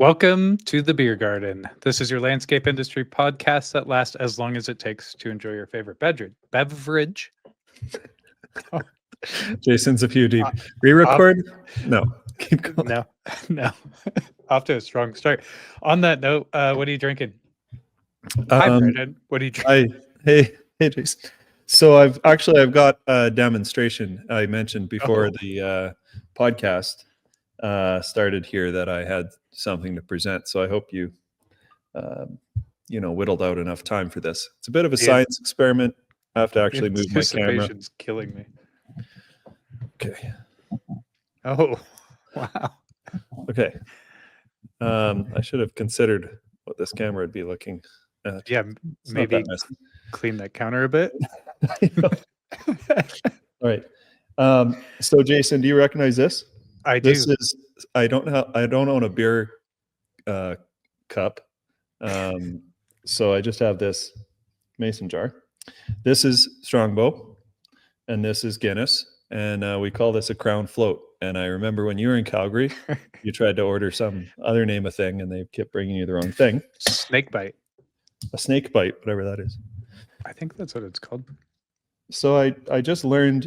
Welcome to the Beer Garden. This is your landscape industry podcast that lasts as long as it takes to enjoy your favorite beverage. Jason's a few deep. Re-record? No. Keep going. No. Off to a strong start. On that note, what are you drinking? Hi, Brendan. What are you drinking? Hey, Jason. So I've got a demonstration I mentioned before the podcast started here that I had something to present. So I hope you whittled out enough time for this. It's a bit of a science experiment. I have to actually move my camera. Anticipation's killing me. Okay. Oh, wow. Okay. I should have considered what this camera would be looking at. Yeah, maybe clean that counter a bit. All right. So Jason, do you recognize this? I do. I don't own a beer cup. So I just have this mason jar. This is Strongbow and this is Guinness. And we call this a Crown Float. And I remember when you were in Calgary, you tried to order some other name of thing and they kept bringing you the wrong thing. Snake bite. A snake bite, whatever that is. I think that's what it's called. So I just learned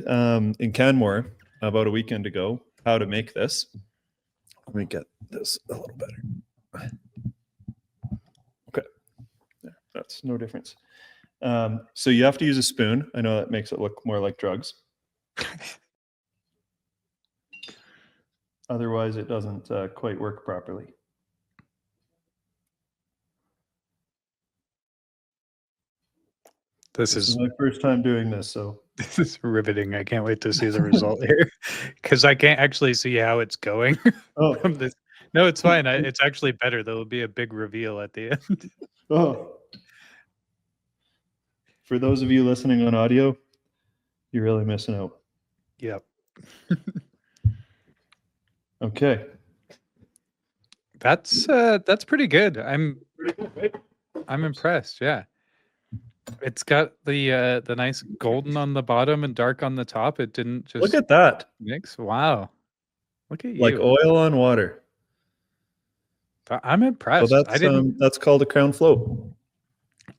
in Canmore about a weekend ago how to make this. Let me get this a little better. Okay. There, that's no difference. So you have to use a spoon. I know that makes it look more like drugs. Otherwise, it doesn't quite work properly. This is my first time doing this, so this is riveting. I can't wait to see the result here because I can't actually see how it's going. From this. No, it's fine. It's actually better. There will be a big reveal at the end. Oh. For those of you listening on audio, you're really missing out. Yep. Okay. That's pretty good. I'm impressed. Yeah. It's got the nice golden on the bottom and dark on the top. It didn't just look at that mix. Wow. Look at you. Like oil on water. I'm impressed. So that's called a Crown Float.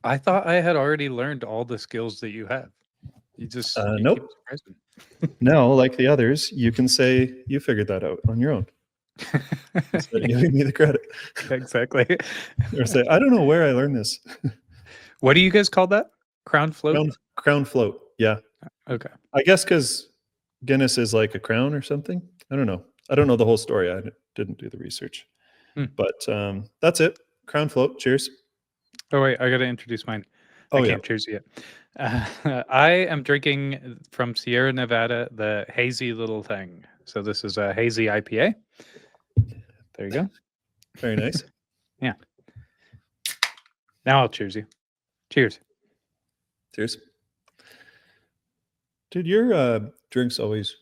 I thought I had already learned all the skills that you have. You just nope. No, like the others, you can say you figured that out on your own. Instead of giving me the credit. Exactly. Or say, I don't know where I learned this. What do you guys call that? Crown Float? Crown Float, yeah. Okay. I guess because Guinness is like a crown or something. I don't know. I don't know the whole story. I didn't do the research. But that's it. Crown Float. Cheers. Oh, wait. I got to introduce mine. I can't cheers yet. I am drinking from Sierra Nevada, the Hazy Little Thing. So this is a hazy IPA. There you go. Very nice. Yeah. Now I'll cheers you. Cheers. Cheers. Did your drinks always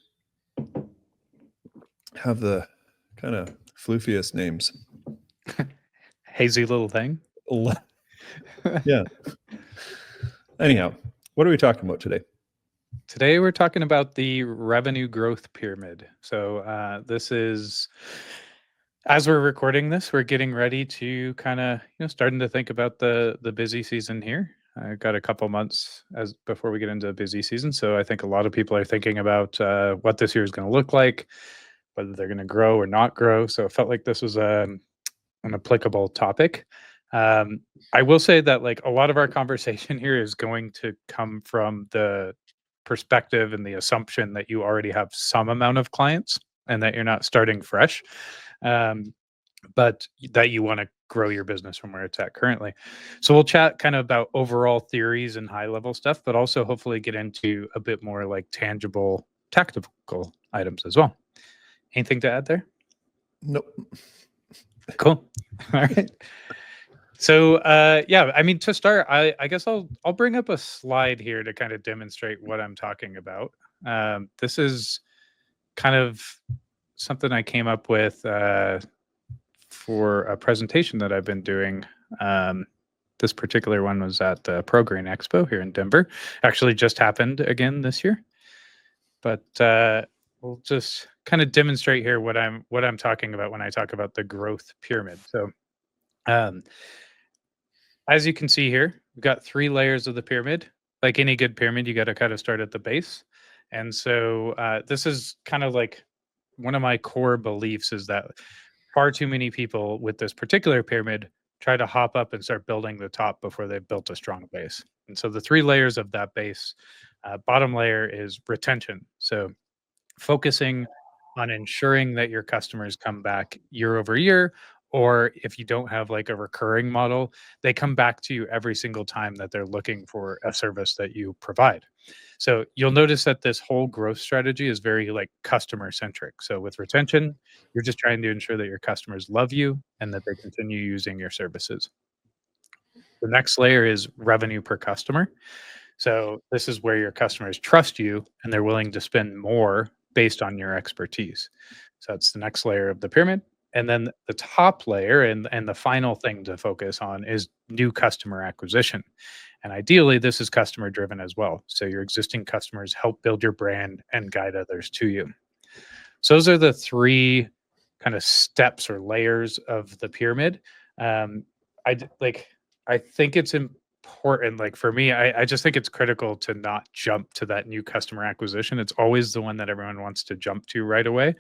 have the kind of floofiest names? Hazy Little Thing? Yeah. Anyhow, what are we talking about today? Today we're talking about the revenue growth pyramid. So this is, as we're recording this, we're getting ready to kind of, starting to think about the busy season here. I've got a couple months before we get into the busy season. So I think a lot of people are thinking about what this year is going to look like, whether they're going to grow or not grow. So it felt like this was an applicable topic. I will say that like a lot of our conversation here is going to come from the perspective and the assumption that you already have some amount of clients and that you're not starting fresh, but that you want to grow your business from where it's at currently. So we'll chat kind of about overall theories and high level stuff, but also hopefully get into a bit more like tangible tactical items as well. Anything to add there? Nope. Cool. All right. So yeah, I mean, to start, I guess I'll bring up a slide here to kind of demonstrate what I'm talking about. This is kind of something I came up with for a presentation that I've been doing. This particular one was at the ProGrain Expo here in Denver. Actually just happened again this year. But we'll just kind of demonstrate here what I'm talking about when I talk about the growth pyramid. So, um, as you can see here, we've got 3 layers of the pyramid. Like any good pyramid, you gotta kinda start at the base. And so, this is kind of like one of my core beliefs is that far too many people with this particular pyramid try to hop up and start building the top before they've built a strong base. And so the 3 layers of that base, bottom layer is retention. So focusing on ensuring that your customers come back year over year, or if you don't have like a recurring model, they come back to you every single time that they're looking for a service that you provide. So you'll notice that this whole growth strategy is very like customer centric. So with retention, you're just trying to ensure that your customers love you and that they continue using your services. The next layer is revenue per customer. So this is where your customers trust you and they're willing to spend more based on your expertise. So that's the next layer of the pyramid. And then the top layer and the final thing to focus on is new customer acquisition. And ideally, this is customer driven as well. So your existing customers help build your brand and guide others to you. So those are the three kind of steps or layers of the pyramid. Um, like I think it's important. Like for me, I just think it's critical to not jump to that new customer acquisition. It's always the one that everyone wants to jump to right away.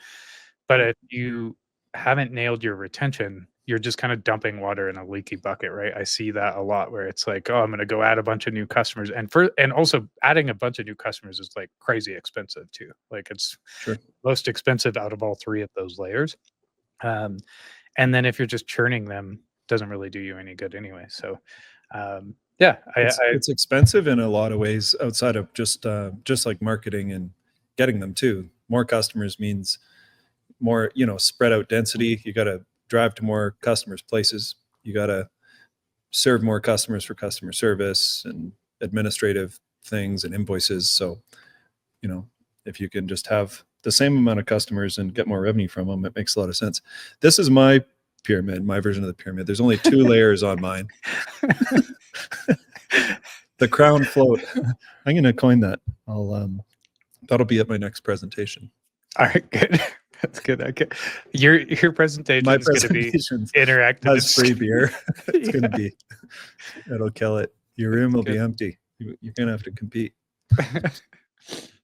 But if you haven't nailed your retention, you're just kind of dumping water in a leaky bucket, right? I see that a lot where it's like, oh, I'm going to go add a bunch of new customers, and also adding a bunch of new customers is like crazy expensive too. Like it's Sure. most expensive out of all three of those layers. Um, and then if you're just churning them, doesn't really do you any good anyway. So, yeah, It's expensive in a lot of ways outside of just like marketing and getting them too. More customers means more, spread out density. You got to drive to more customers' places. You got to serve more customers for customer service and administrative things and invoices. So, if you can just have the same amount of customers and get more revenue from them, it makes a lot of sense. This is my pyramid, my version of the pyramid. There's only 2 layers on mine. The crown float. I'm going to coin that. That'll be at my next presentation. all right, good. That's good. Okay, your presentation My is going to be presentation interactive. has free beer. It's going to Yeah, be, it'll kill it. Your room will be good. empty. You're going to have to compete.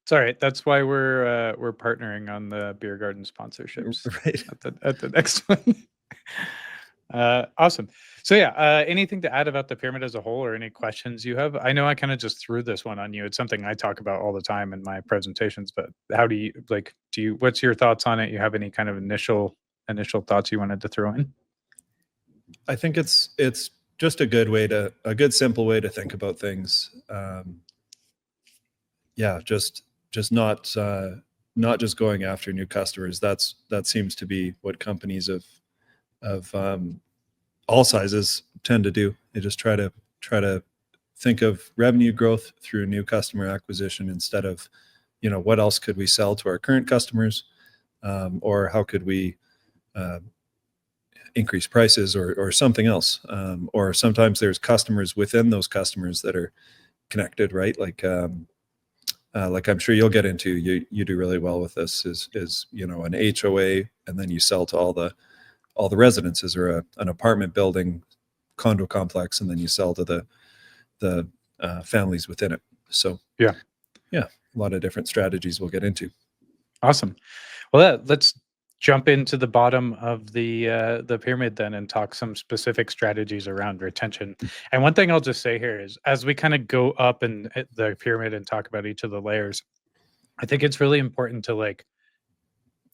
It's all right. That's why we're partnering on the beer garden sponsorships Right. at the next one. Awesome. So yeah, anything to add about the pyramid as a whole, or any questions you have? I know I kind of just threw this one on you. It's something I talk about all the time in my presentations, but how do you like? What's your thoughts on it? You have any kind of initial thoughts you wanted to throw in? I think it's just a good simple way to think about things. Yeah, just not just going after new customers. That seems to be what companies of all sizes tend to do. They just try to think of revenue growth through new customer acquisition instead of, what else could we sell to our current customers, or how could we increase prices or something else. Or sometimes there's customers within those customers that are connected, right? Like I'm sure you'll get into, you do really well with this is an HOA, and then you sell to all the residences, or an apartment building condo complex, and then you sell to the families within it. So Yeah. yeah, a lot of different strategies we'll get into. Awesome. Well, let's jump into the bottom of the pyramid then and talk some specific strategies around retention. And one thing I'll just say here is, as we kind of go up in the pyramid and talk about each of the layers, I think it's really important to like,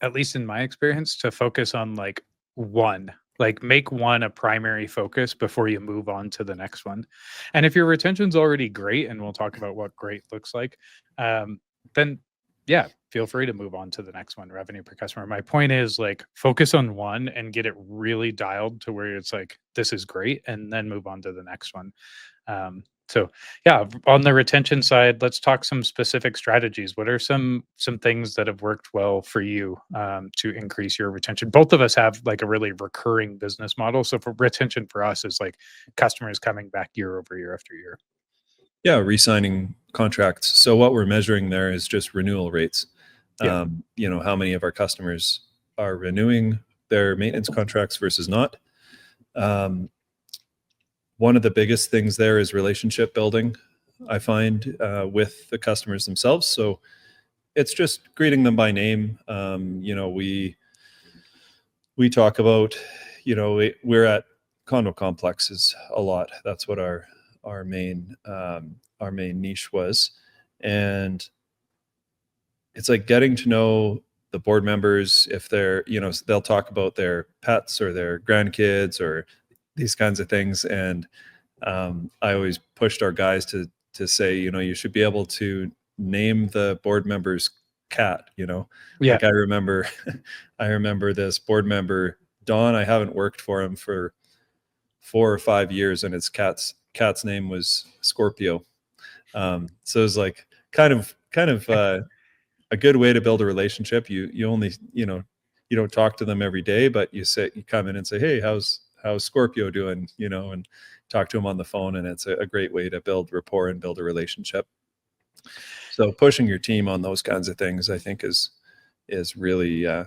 at least in my experience, to focus on like one. Like make one a primary focus before you move on to the next one. And if your retention's already great, and we'll talk about what great looks like, then yeah, feel free to move on to the next one, revenue per customer. My point is like focus on one and get it really dialed to where it's like this is great, and then move on to the next one. So yeah, on the retention side, let's talk some specific strategies. What are some things that have worked well for you to increase your retention? Both of us have like a really recurring business model. So for retention for us is like customers coming back year over year after year. Yeah, re-signing contracts. So what we're measuring there is just renewal rates. Yeah. How many of our customers are renewing their maintenance contracts versus not. One of the biggest things there is relationship building, I find, with the customers themselves. So it's just greeting them by name. We talk about, we're at condo complexes a lot. That's what our main niche was, and it's like getting to know the board members. If they're, they'll talk about their pets or their grandkids or these kinds of things, and I always pushed our guys to say, you should be able to name the board member's cat. Yeah. Like I remember this board member, Don. I haven't worked for him for 4 or 5 years, and his cat's name was Scorpio. So it was like kind of a good way to build a relationship. You only, you don't talk to them every day, but you come in and say, hey, how's Scorpio doing, and talk to him on the phone. And it's a great way to build rapport and build a relationship. So pushing your team on those kinds of things, I think is really an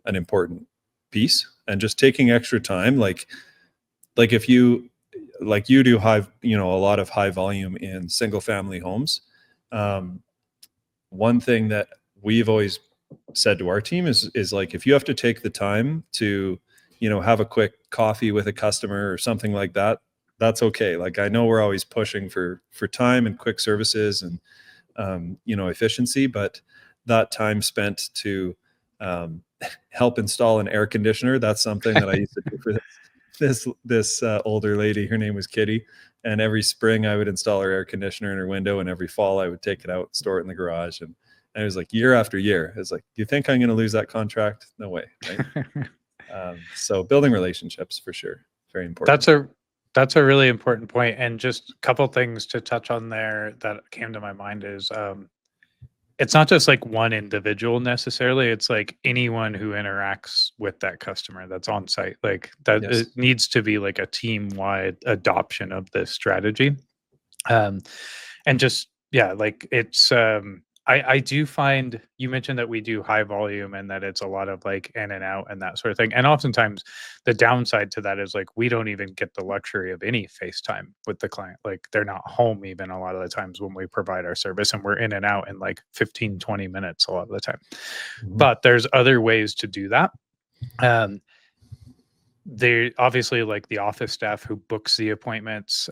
important piece. And just taking extra time, like if you do a lot of high volume in single family homes. One thing that we've always said to our team is like, if you have to take the time to, have a quick coffee with a customer or something like that, that's okay. Like, I know we're always pushing for time and quick services and, efficiency, but that time spent to help install an air conditioner, that's something that I used to do for this older lady. Her name was Kitty. And every spring I would install her air conditioner in her window, and every fall I would take it out, store it in the garage. And it was like year after year. It was like, do you think I'm going to lose that contract? No way. Right. So building relationships for sure. Very important. That's a really important point. And just a couple things to touch on there that came to my mind is, it's not just like one individual necessarily. It's like anyone who interacts with that customer that's on site. Like that, Yes. it needs to be like a team-wide adoption of this strategy. Um, and just, yeah, like it's, I do find you mentioned that we do high volume and that it's a lot of like in and out and that sort of thing. And oftentimes the downside to that is like we don't even get the luxury of any FaceTime with the client. Like they're not home even a lot of the times when we provide our service, and we're in and out in like 15-20 minutes a lot of the time. Mhm. But there's other ways to do that. They obviously, like the office staff who books the appointments,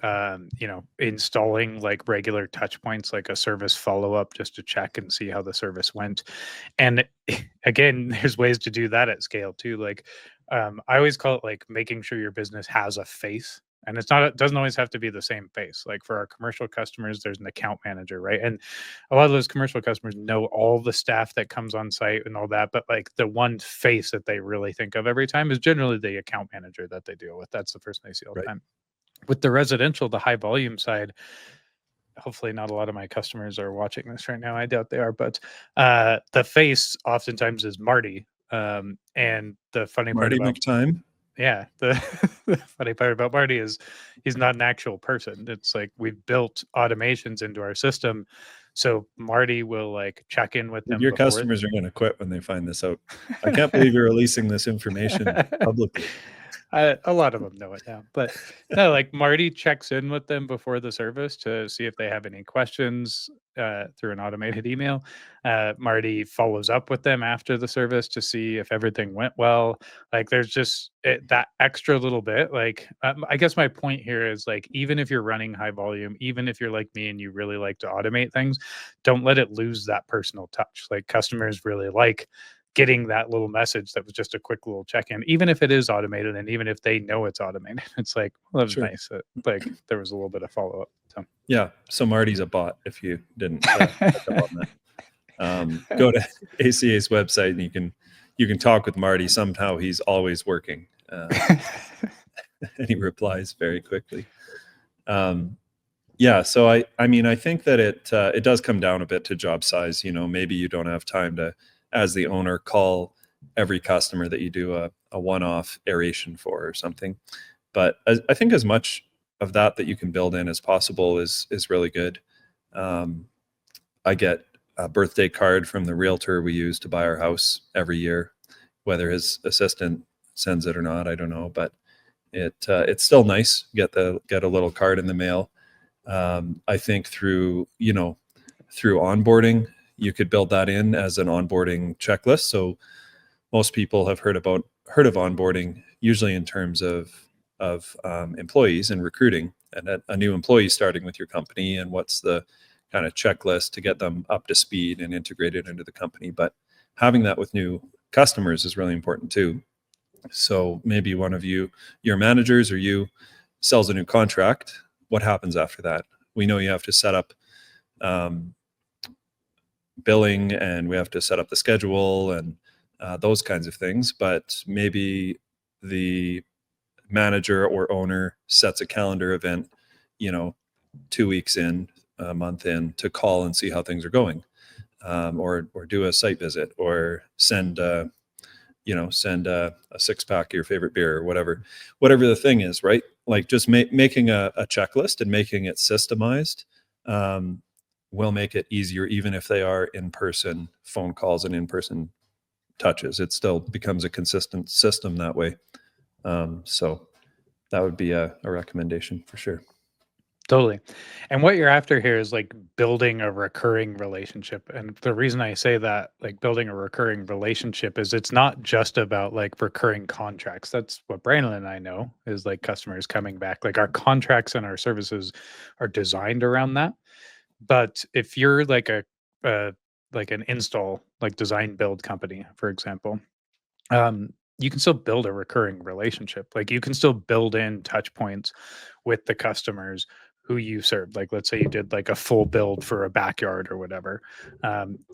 installing like regular touch points, like a service follow-up just to check and see how the service went. And again, there's ways to do that at scale too. Like, I always call it like making sure your business has a face. And it doesn't always have to be the same face. Like for our commercial customers, there's an account manager, right? And a lot of those commercial customers know all the staff that comes on site and all that, but like the one face that they really think of every time is generally the account manager that they deal with. That's the person they see all the Right. time. With the residential, the high volume side, hopefully not a lot of my customers are watching this right now. I doubt they are, but the face oftentimes is Marty. And the funny part Marty about McTime. yeah, the funny part about Marty is he's not an actual person. It's like we've built automations into our system, so Marty will like check in with them Your before. customers are going to quit when they find this out. I can't believe you're releasing this information publicly. A lot of them know it now, but no, like Marty checks in with them before the service to see if they have any questions through an automated email. Marty follows up with them after the service to see if everything went well. Like there's just that extra little bit. Like I guess my point here is like, even if you're running high volume, even if you're like me and you really like to automate things, don't let it lose that personal touch. Like customers really like getting that little message that was just a quick little check-in, even if it is automated and even if they know it's automated. It's like, well, that was Sure. nice. Like there was a little bit of follow-up. So Yeah. So Marty's a bot, if you didn't pick up on that. Go to ACA's website and you can talk with Marty. Somehow he's always working. And he replies very quickly. Yeah. So I mean, I think that it does come down a bit to job size. Maybe you don't have time to, as the owner, call every customer that you do a one-off aeration for or something. But I think as much of that you can build in as possible is really good. I get a birthday card from the realtor we use to buy our house every year. Whether his assistant sends it or not, I don't know, but it's still nice. Get a little card in the mail. I think through onboarding, you could build that in as an onboarding checklist. So most people have heard of onboarding, usually in terms of employees and recruiting, and a new employee starting with your company, and what's the kind of checklist to get them up to speed and integrated into the company. But having that with new customers is really important too. So maybe one of your managers or you sells a new contract. What happens after that? We know you have to set up billing, and we have to set up the schedule and those kinds of things. But maybe the manager or owner sets a calendar event, 2 weeks in, a month in, to call and see how things are going, or do a site visit, or send a 6-pack of your favorite beer, or whatever the thing is, right? Like just making a checklist and making it systemized will make it easier, even if they are in-person phone calls and in-person touches. It still becomes a consistent system that way. So that would be a recommendation for sure. Totally. And what you're after here is like building a recurring relationship. And the reason I say that, like building a recurring relationship, is it's not just about like recurring contracts. That's what Brandon and I know, is like customers coming back. Like our contracts and our services are designed around that. But if you're like like an install, like design build company, for example, you can still build a recurring relationship. Like you can still build in touch points with the customers who you serve. Like let's say you did like a full build for a backyard or whatever.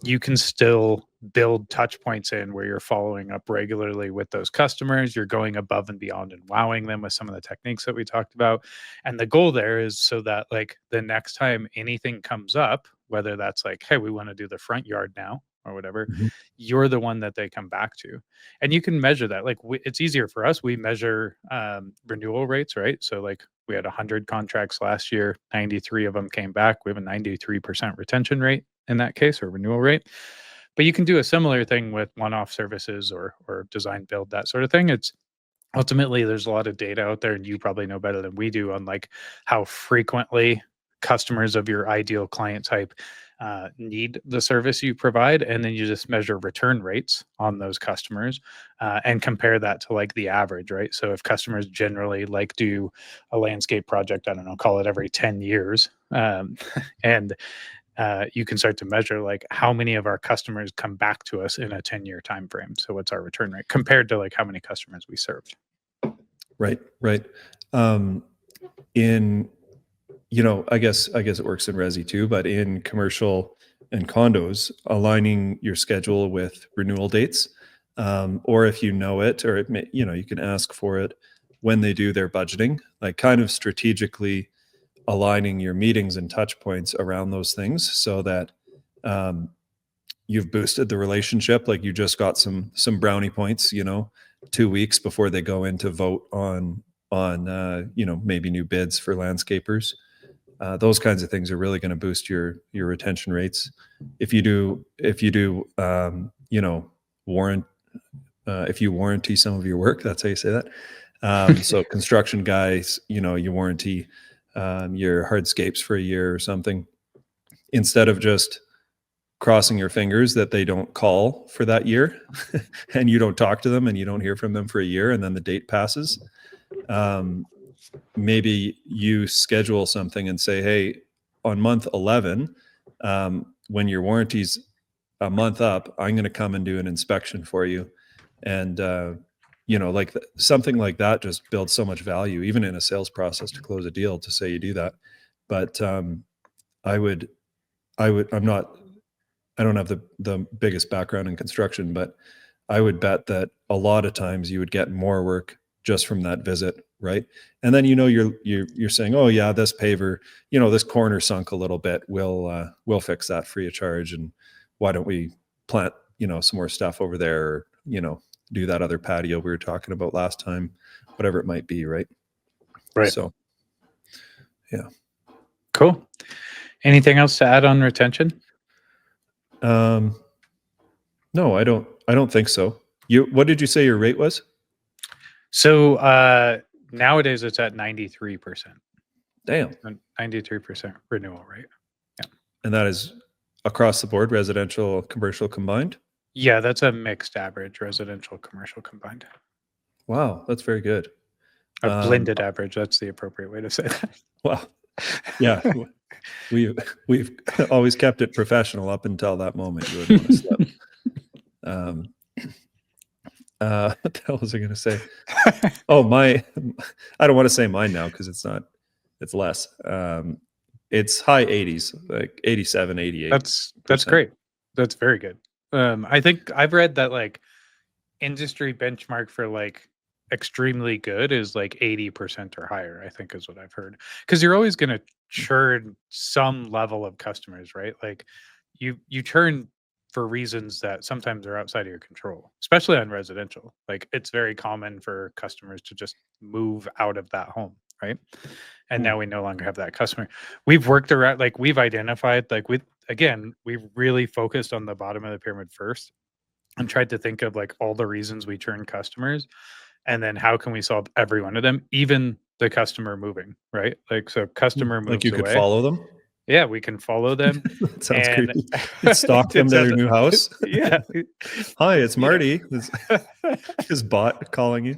You can still build touch points in where you're following up regularly with those customers. You're going above and beyond and wowing them with some of the techniques that we talked about. And the goal there is so that like the next time anything comes up, whether that's like, hey, we want to do the front yard now or whatever, Mhm. you're the one that they come back to. And you can measure that. Like it's easier for us. We measure renewal rates, right? So like we had 100 contracts last year, 93 of them came back. We have a 93% retention rate in that case, or renewal rate. But you can do a similar thing with one-off services or design build, that sort of thing. It's ultimately there's a lot of data out there, and you probably know better than we do on like how frequently customers of your ideal client type need the service you provide, and then you just measure return rates on those customers and compare that to like the average, right? So if customers generally like do a landscape project, I don't know, call it every 10 years, and you can start to measure like how many of our customers come back to us in a 10-year time frame. So what's our return rate compared to like how many customers we served? Right. In I guess it works in resi too, but in commercial and condos, aligning your schedule with renewal dates, or if you know it, or you can ask for it when they do their budgeting, like kind of strategically aligning your meetings and touch points around those things, so that you've boosted the relationship. Like you just got some brownie points, 2 weeks before they go in to vote on maybe new bids for landscapers. Those kinds of things are really going to boost your retention rates. If you do warrant if you warranty some of your work, that's how you say that. So construction guys, you warranty your hardscapes for a year or something, instead of just crossing your fingers that they don't call for that year and you don't talk to them and you don't hear from them for a year, and then the date passes. Maybe you schedule something and say, hey, on month 11, when your warranty's a month up, I'm going to come and do an inspection for you. And, something like that just builds so much value, even in a sales process, to close a deal, to say you do that. But I don't have the biggest background in construction, but I would bet that a lot of times you would get more work just from that visit, right? And then you're saying, oh yeah, this paver, this corner sunk a little bit. We'll fix that free of charge, and why don't we plant some more stuff over there, or do that other patio we were talking about last time, whatever it might be, right? Right. So, yeah. Cool. Anything else to add on retention? No, I don't think so. What did you say your rate was? So nowadays it's at 93%. Damn. 93% renewal rate. Yeah. And that is across the board, residential, commercial combined? Yeah, that's a mixed average, residential, commercial combined. Wow, that's very good. A blended average, that's the appropriate way to say that. Well, yeah, we've always kept it professional up until that moment. You wouldn't want to slip. What the hell was I going to say? Oh, I don't want to say mine now because it's less. It's high 80s, like 87, 88. That's great. That's very good. I think I've read that like industry benchmark for like extremely good is like 80% or higher, I think is what I've heard. Because you're always going to churn some level of customers, right? Like you churn for reasons that sometimes are outside of your control, especially on residential. Like it's very common for customers to just move out of that home, right? And now we no longer have that customer. We've worked around, like we've identified, like we've really focused on the bottom of the pyramid first and tried to think of like all the reasons we churn customers and then how can we solve every one of them, even the customer moving, right? Like so customer moves like you could away. follow them. Yeah, we can follow them. That sounds and creepy. Stalk them to their new house. Yeah. Hi, it's Marty. His bot calling you.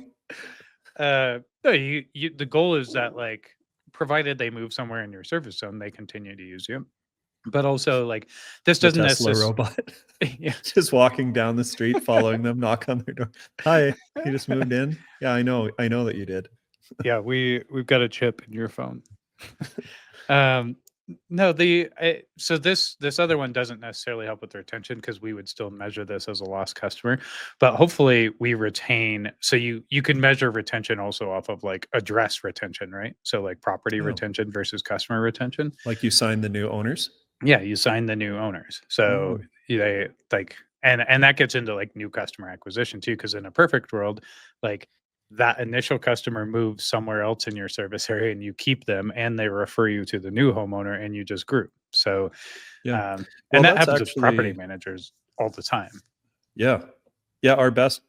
No, the goal is that like provided they move somewhere in your service zone, they continue to use you. But also like this doesn't Tesla robot. Yeah. Just walking down the street, following them, knock on their door. Hi, you just moved in? Yeah, I know that you did. Yeah, we've got a chip in your phone. No, so this other one doesn't necessarily help with the retention because we would still measure this as a lost customer, but hopefully we retain. So you can measure retention also off of like address retention, right? So like property retention versus customer retention. Like you sign the new owners? Yeah, you sign the new owners. So they like and that gets into like new customer acquisition too, because in a perfect world, like that initial customer moves somewhere else in your service area and you keep them and they refer you to the new homeowner and you just grew. So yeah. And that happens with property managers all the time. Yeah. Yeah, our best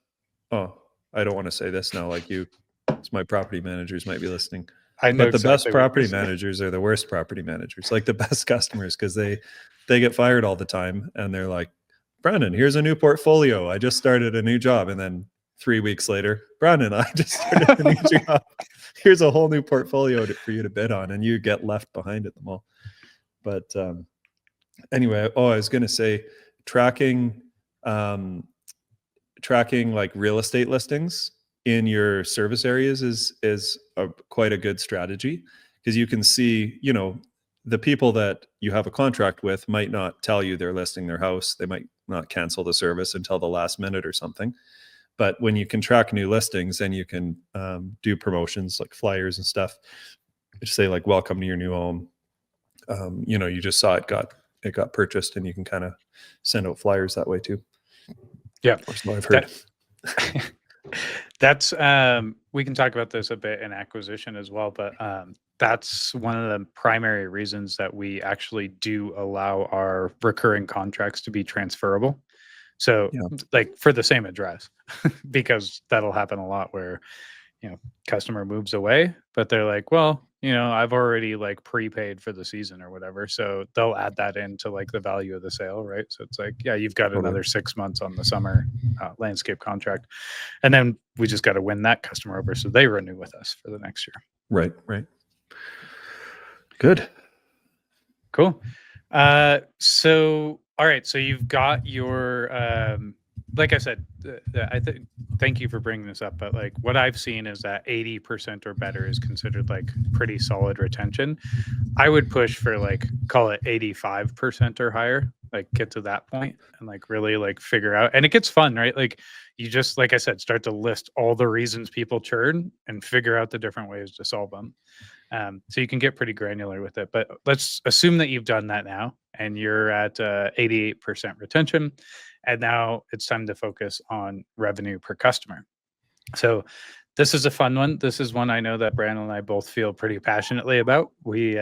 I don't want to say this now like you. My property managers might be listening. I know, but the best property managers are the worst property managers, like the best customers, because they get fired all the time and they're like, Brandon, here's a new portfolio. I just started a new job. And then 3 weeks later, Brandon, I just started a new job. Here's a whole new portfolio for you to bid on, and you get left behind at the mall. But anyway, I was going to say tracking like real estate listings in your service areas is quite a good strategy, because you can see, the people that you have a contract with might not tell you they're listing their house. They might not cancel the service until the last minute or something. But when you can track new listings, then you can do promotions like flyers and stuff. Just say like, welcome to your new home. You just saw it got purchased, and you can kind of send out flyers that way too. Yeah. Or so I've heard. That's we can talk about this a bit in acquisition as well, but that's one of the primary reasons that we actually do allow our recurring contracts to be transferable. So like for the same address, because that'll happen a lot where, customer moves away, but they're like, well, I've already like prepaid for the season or whatever. So they'll add that into like the value of the sale, right? So it's like, yeah, you've got another 6 months on the summer landscape contract. And then we just got to win that customer over so they renew with us for the next year. Right. Good. Cool. So, all right. So you've got your, like I said, thank you for bringing this up, but like what I've seen is that 80% or better is considered like pretty solid retention. I would push for like, call it 85% or higher, like get to that point and like really like figure out, and it gets fun, right? Like you just, like I said, start to list all the reasons people churn and figure out the different ways to solve them. So you can get pretty granular with it, but let's assume that you've done that now and you're at 88% retention. And now it's time to focus on revenue per customer. So this is a fun one. This is one I know that Brandon and I both feel pretty passionately about. We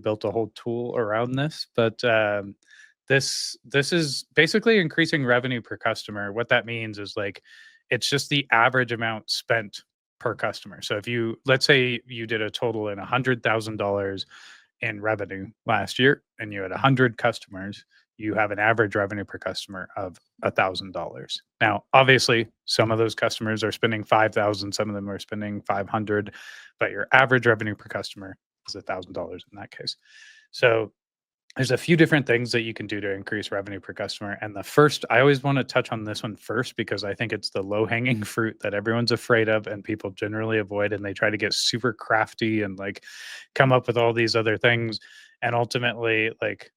built a whole tool around this, but this is basically increasing revenue per customer. What that means is like it's just the average amount spent per customer. So if you, let's say you did a total in $100,000 in revenue last year and you had 100 customers, you have an average revenue per customer of $1,000. Now, obviously, some of those customers are spending 5,000, some of them are spending 500, but your average revenue per customer is $1,000 in that case. So there's a few different things that you can do to increase revenue per customer. And the first, I always want to touch on this one first because I think it's the low hanging fruit that everyone's afraid of and people generally avoid. And they try to get super crafty and like come up with all these other things. And ultimately, like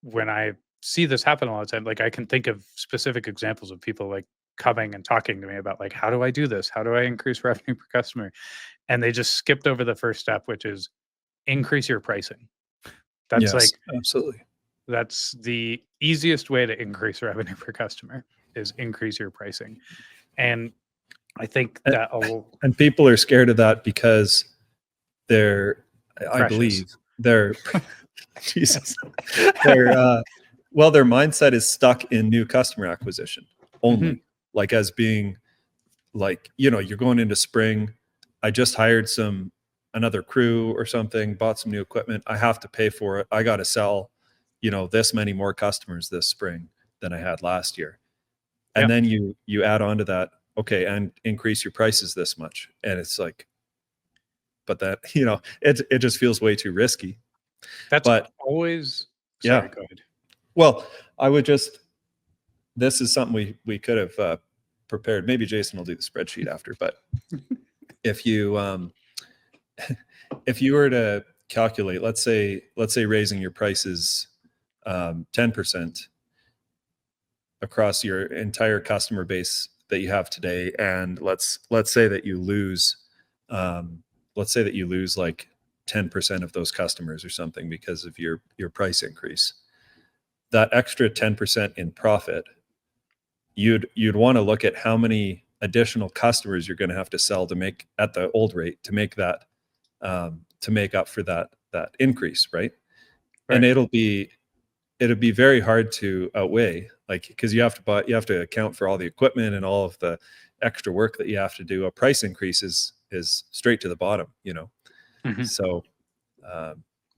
when I see this happen all the time, like I can think of specific examples of people like coming and talking to me about like, how do I do this? How do I increase revenue per customer? And they just skipped over the first step, which is increase your pricing. That's Yes, like absolutely. that's the easiest way to increase revenue per customer is increase your pricing. And I think And, that and people are scared of that because they're, I precious. believe, they're, Jesus, they're, well, their mindset is stuck in new customer acquisition only, like as being like, you're going into spring. I just hired another crew or something, bought some new equipment. I have to pay for it. I got to sell, this many more customers this spring than I had last year. And Yeah. then you add on to that, okay, and increase your prices this much. And it's like, but that, it just feels way too risky. That's But always yeah, sorry, go ahead. well, this is something we could have prepared. Maybe Jason will do the spreadsheet after, but if you, if you were to calculate, let's say raising your prices 10% across your entire customer base that you have today, and let's say that you lose, like 10% of those customers or something because of your price increase. That extra 10% in profit, you'd want to look at how many additional customers you're going to have to sell to make at the old rate to make that to make up for that increase, right? And Right. it'll be very hard to outweigh, like, because you have to account for all the equipment and all of the extra work that you have to do. A price increase is straight to the bottom, So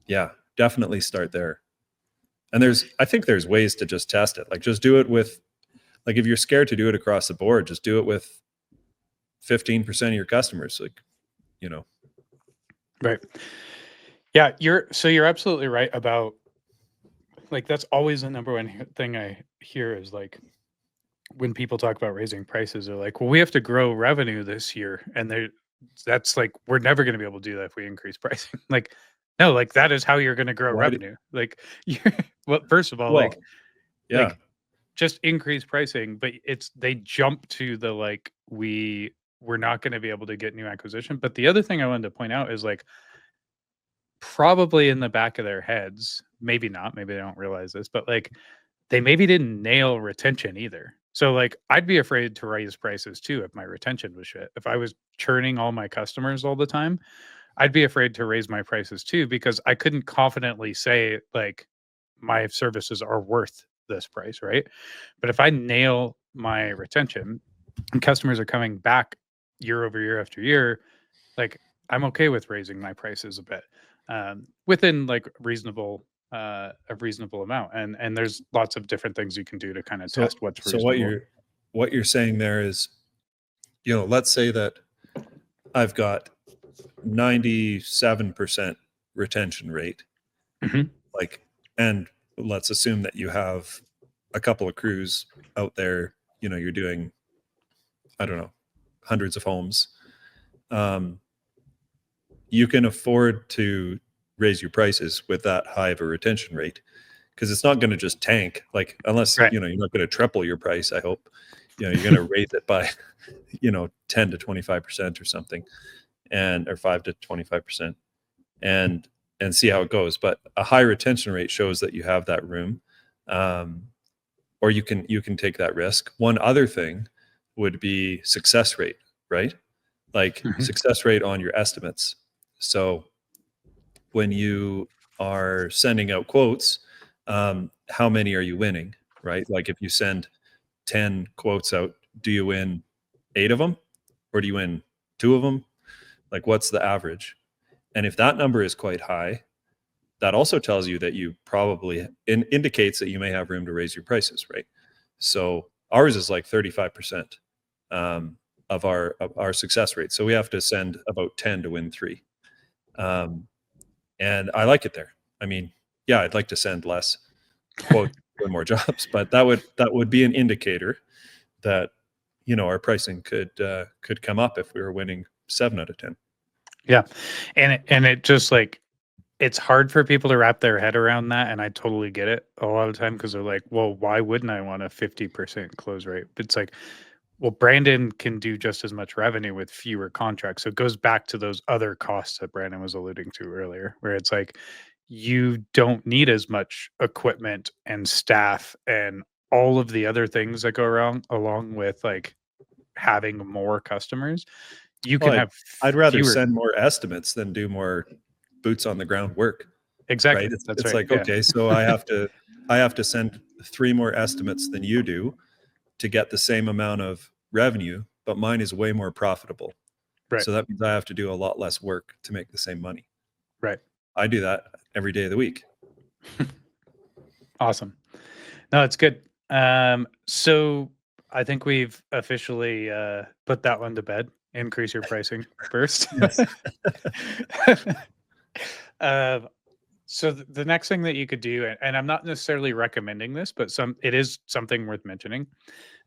yeah, definitely start there. And I think there's ways to just test it. Like just do it with, like if you're scared to do it across the board, just do it with 15% of your customers, like, Right. Yeah, you're absolutely right about like that's always the number one thing I hear is like when people talk about raising prices, they're like, "Well, we have to grow revenue this year," and that's like we're never going to be able to do that if we increase pricing. Like, no, like that is how you're going to grow why revenue. Like, you well, first of all, well, yeah. like just increase pricing, but they jump to the like we're not going to be able to get new acquisition. But the other thing I wanted to point out is like probably in the back of their heads, maybe not, maybe they don't realize this, but like they maybe didn't nail retention either. So like I'd be afraid to raise prices too if my retention was shit. If I was churning all my customers all the time, I'd be afraid to raise my prices too because I couldn't confidently say like my services are worth this price, right? But if I nail my retention and customers are coming back year over year after year, like I'm okay with raising my prices a bit within like a reasonable amount. And there's lots of different things you can do to kind of So test what's so what reasonable. you're saying there is, let's say that I've got 97% retention rate, Mhm. like, and let's assume that you have a couple of crews out there, you're doing, I don't know, hundreds of homes. You can afford to raise your prices with that high of a retention rate because it's not going to just tank, like, unless, Right. you're not going to triple your price, I hope. You're going to raise it by 10 to 25% or something, or 5 to 25%, and see how it goes. But a high retention rate shows that you have that room, or you can take that risk. One other thing would be success rate, right? Like Mhm. success rate on your estimates. So when you are sending out quotes, how many are you winning, right? Like if you send 10 quotes out, do you win 8 of them or do you win 2 of them? Like what's the average? And if that number is quite high, that also tells you that you probably indicates that you may have room to raise your prices, right? So ours is like 35% of our success rate. So we have to send about 10 to win 3. And I like it there. I mean, yeah, I'd like to send less quotes, win more jobs, but that would be an indicator that our pricing could come up if we were winning 7 out of 10. Yeah. And it just like, it's hard for people to wrap their head around that, and I totally get it a lot of the time because they're like, "Well, why wouldn't I want a 50% close rate?" But it's like, well, Brandon can do just as much revenue with fewer contracts. So it goes back to those other costs that Brandon was alluding to earlier, where it's like you don't need as much equipment and staff and all of the other things that go around along with like having more customers. You Well, can have I'd rather fewer. send more estimates than do more boots on the ground work, right? Exactly. It's, That's it's right. like, Yeah. okay, so I have to send 3 more estimates than you do to get the same amount of revenue, but mine is way more profitable. Right. So that means I have to do a lot less work to make the same money. Right. I do that every day of the week. Awesome. No, it's good. So I think we've officially put that one to bed. Increase your pricing first. Yes. uh, so the next thing that you could do, and I'm not necessarily recommending this, but it is something worth mentioning.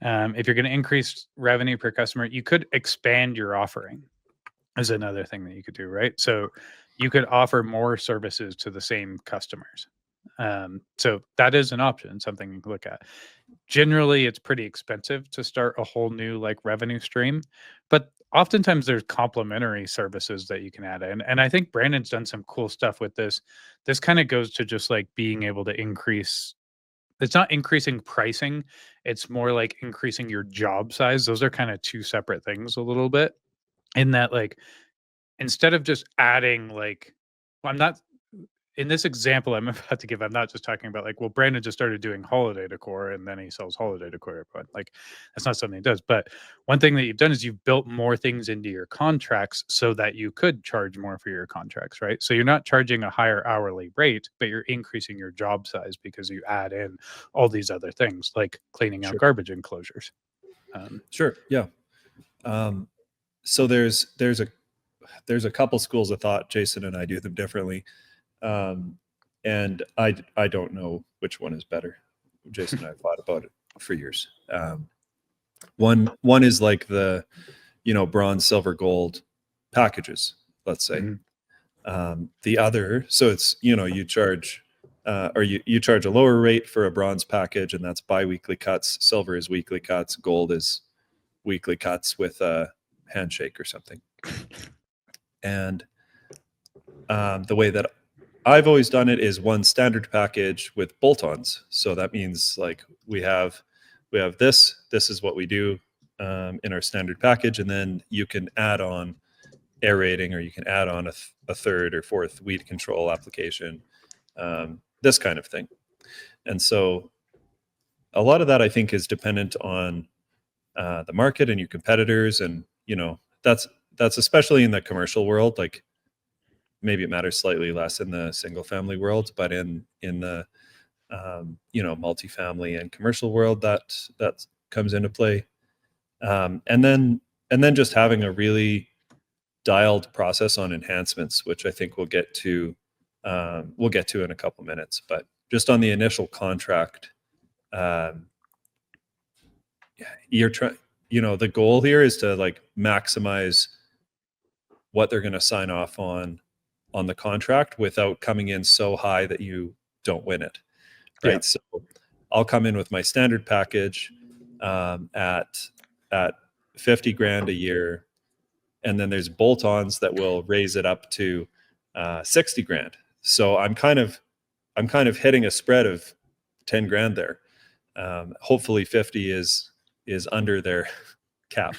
If you're going to increase revenue per customer, you could expand your offering. Is another thing that you could do, right? So you could offer more services to the same customers. So that is an option, something you can look at. Generally, it's pretty expensive to start a whole new like revenue stream, but oftentimes there's complementary services that you can add in. And I think Brandon's done some cool stuff with this. This kind of goes to just like being able to increase. It's not increasing pricing, it's more like increasing your job size. Those are kind of two separate things a little bit in that like instead of just adding like well, I'm not in this example I'm about to give, I'm not just talking about like, well, Brandon just started doing holiday decor and then he sells holiday decor, but like that's not something he does. But one thing that you've done is you've built more things into your contracts so that you could charge more for your contracts, right? So you're not charging a higher hourly rate, but you're increasing your job size because you add in all these other things like cleaning out Sure. garbage enclosures. Sure. Yeah. So there's a couple schools of thought. Jason and I do them differently. And I don't know which one is better. Jason and I thought about it for years. One is like the, bronze, silver, gold packages, let's say. Mhm. The other, so it's, you charge, or you charge a lower rate for a bronze package, and that's biweekly cuts. Silver is weekly cuts. Gold is weekly cuts with a handshake or something. And the way that I've always done it is one standard package with bolt-ons. So that means like we have this is what we do in our standard package, and then you can add on aerating, or you can add on a third or fourth weed control application, this kind of thing. And so a lot of that I think is dependent on the market and your competitors, and that's especially in the commercial world. Like maybe it matters slightly less in the single family world, but in the multifamily and commercial world, that comes into play. And then just having a really dialed process on enhancements, which I think we'll get to in a couple minutes. But just on the initial contract, you're trying. The goal here is to like maximize what they're going to sign off on the contract without coming in so high that you don't win it, right? Yeah. So I'll come in with my standard package at 50 grand a year, and then there's bolt-ons that will raise it up to 60 grand. So I'm kind of hitting a spread of 10 grand there. Hopefully 50 is under their cap.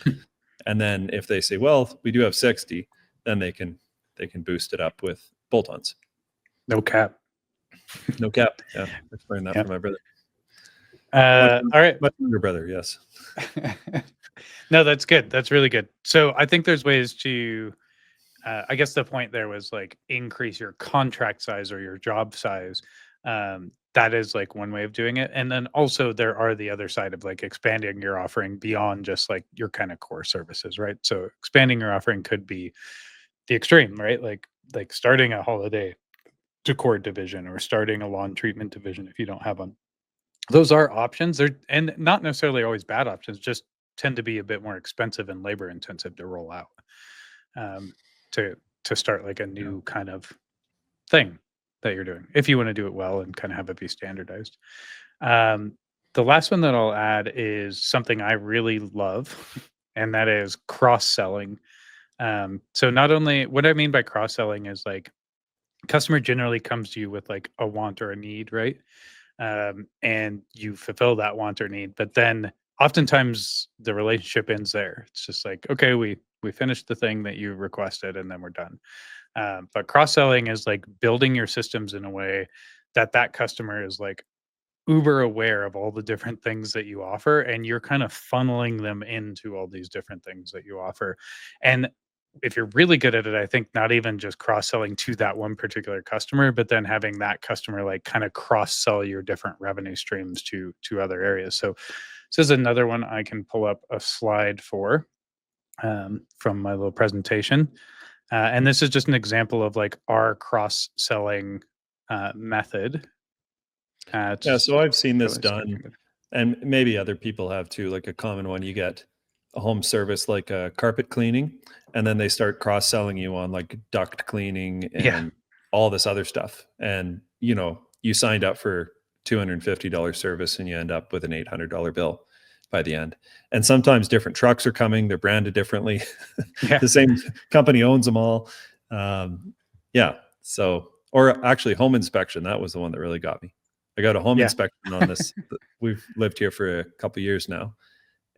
And then if they say, well, we do have 60, then they can boost it up with bolt-ons. No cap. No cap. Yeah, I learned that Yeah. from my brother. All right. Much younger brother. Yes. No, that's good. That's really good. So I think there's ways to, I guess the point there was like increase your contract size or your job size. That is like one way of doing it. And then also there are the other side of like expanding your offering beyond just like your kind of core services, right? So expanding your offering could be the extreme, right? Like starting a holiday decor division or starting a lawn treatment division if you don't have one. Those are options. They're and not necessarily always bad options, just tend to be a bit more expensive and labor intensive to roll out. Um, to start like a Yeah. new kind of thing that you're doing if you want to do it well and kind of have it be standardized. Um, the last one that I'll add is something I really love, and that is cross selling. So not only what I mean by cross selling is like customer generally comes to you with like a want or a need, right? And you fulfill that want or need, but then oftentimes the relationship ends there. It's just like, okay, we finished the thing that you requested, and then we're done. But cross selling is like building your systems in a way that that customer is like uber aware of all the different things that you offer, and you're kind of funneling them into all these different things that you offer. And if you're really good at it, I think not even just cross selling to that one particular customer, but then having that customer like kind of cross sell your different revenue streams to other areas. So this is another one I can pull up a slide for, from my little presentation. And this is just an example of like our cross selling method. Yeah. It's So I've seen this really done, starting. and maybe other people have too. Like a common one, you get a home service like carpet cleaning, and then they start cross selling you on like duct cleaning Yeah. and all this other stuff. And you signed up for $250 service, and you end up with an $800 bill by the end. And sometimes different trucks are coming; they're branded differently. Yeah. The same company owns them all. Yeah. So, or actually, home inspection. That was the one that really got me. I got a home Yeah. inspection on this. We've lived here for a couple of years now,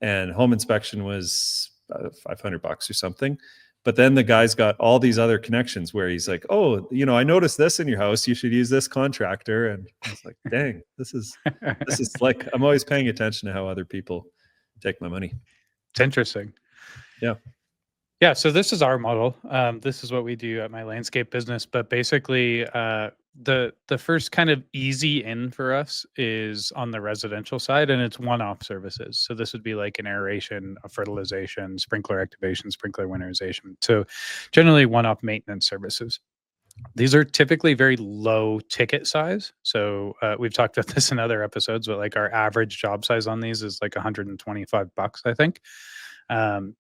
and home inspection was $500 or something. But then the guy's got all these other connections where he's like, "Oh, I noticed this in your house. You should use this contractor." And I was like, "Dang, this is like I'm always paying attention to how other people take my money." It's interesting. Yeah. Yeah, so this is our model. This is what we do at my landscape business. But basically, the first kind of easy in for us is on the residential side, and it's one-off services. So this would be like an aeration, a fertilization, sprinkler activation, sprinkler winterization. So generally one-off maintenance services. These are typically very low ticket size. So we've talked about this in other episodes, but like our average job size on these is like $125, I think. Um,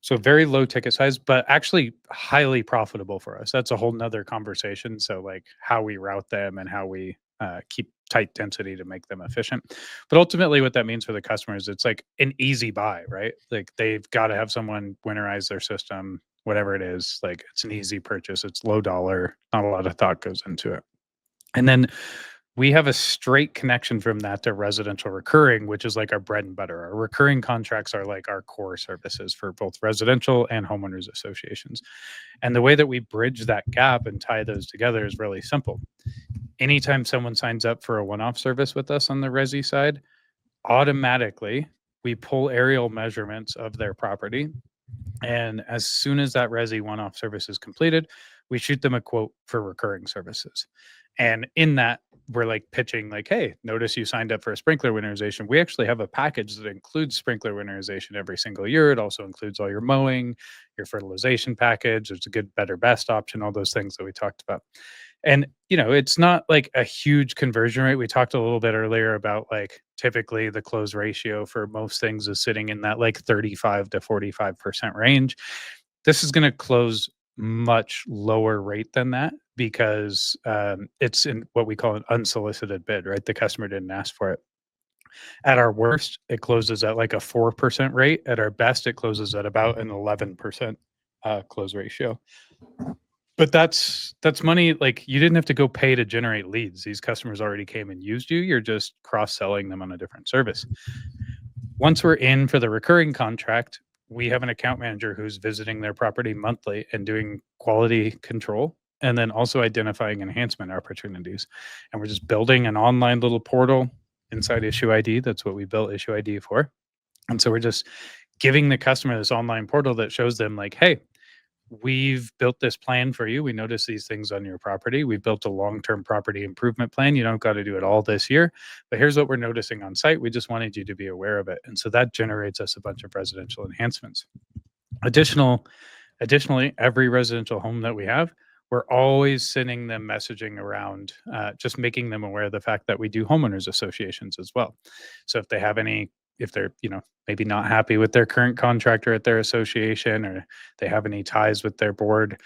so very low ticket size, but actually highly profitable for us. That's a whole nother conversation. So like how we route them and how we keep tight density to make them efficient. But ultimately what that means for the customers, it's like an easy buy, right? Like they've got to have someone winterize their system, whatever it is. Like it's an easy purchase. It's low dollar. Not a lot of thought goes into it. And then we have a straight connection from that to residential recurring, which is like our bread and butter. Our recurring contracts are like our core services for both residential and homeowners associations. And the way that we bridge that gap and tie those together is really simple. Anytime someone signs up for a one off service with us on the resi side, automatically we pull aerial measurements of their property. And as soon as that resi one off service is completed, we shoot them a quote for recurring services. And in that, we're like pitching, like, hey, notice you signed up for a sprinkler winterization. We actually have a package that includes sprinkler winterization every single year. It also includes all your mowing, your fertilization package. There's a good, better, best option, all those things that we talked about. And, it's not like a huge conversion rate. We talked a little bit earlier about like typically the close ratio for most things is sitting in that like 35 to 45% range. This is going to close much lower rate than that because it's in what we call an unsolicited bid, right? The customer didn't ask for it. At our worst, it closes at like a 4% rate. At our best, it closes at about an 11% close ratio. But that's money, like, you didn't have to go pay to generate leads. These customers already came and used you. You're just cross-selling them on a different service. Once we're in for the recurring contract, we have an account manager who's visiting their property monthly and doing quality control and then also identifying enhancement opportunities. And we're just building an online little portal inside Issue ID. That's what we built Issue ID for. And so we're just giving the customer this online portal that shows them like, hey, we've built this plan for you. We notice these things on your property. We've built a long-term property improvement plan. You don't got to do it all this year, but here's what we're noticing on site. We just wanted you to be aware of it. And so that generates us a bunch of residential enhancements. Additionally, every residential home that we have, we're always sending them messaging around, just making them aware of the fact that we do homeowners associations as well. So if they have any, if they're, maybe not happy with their current contractor at their association, or they have any ties with their board,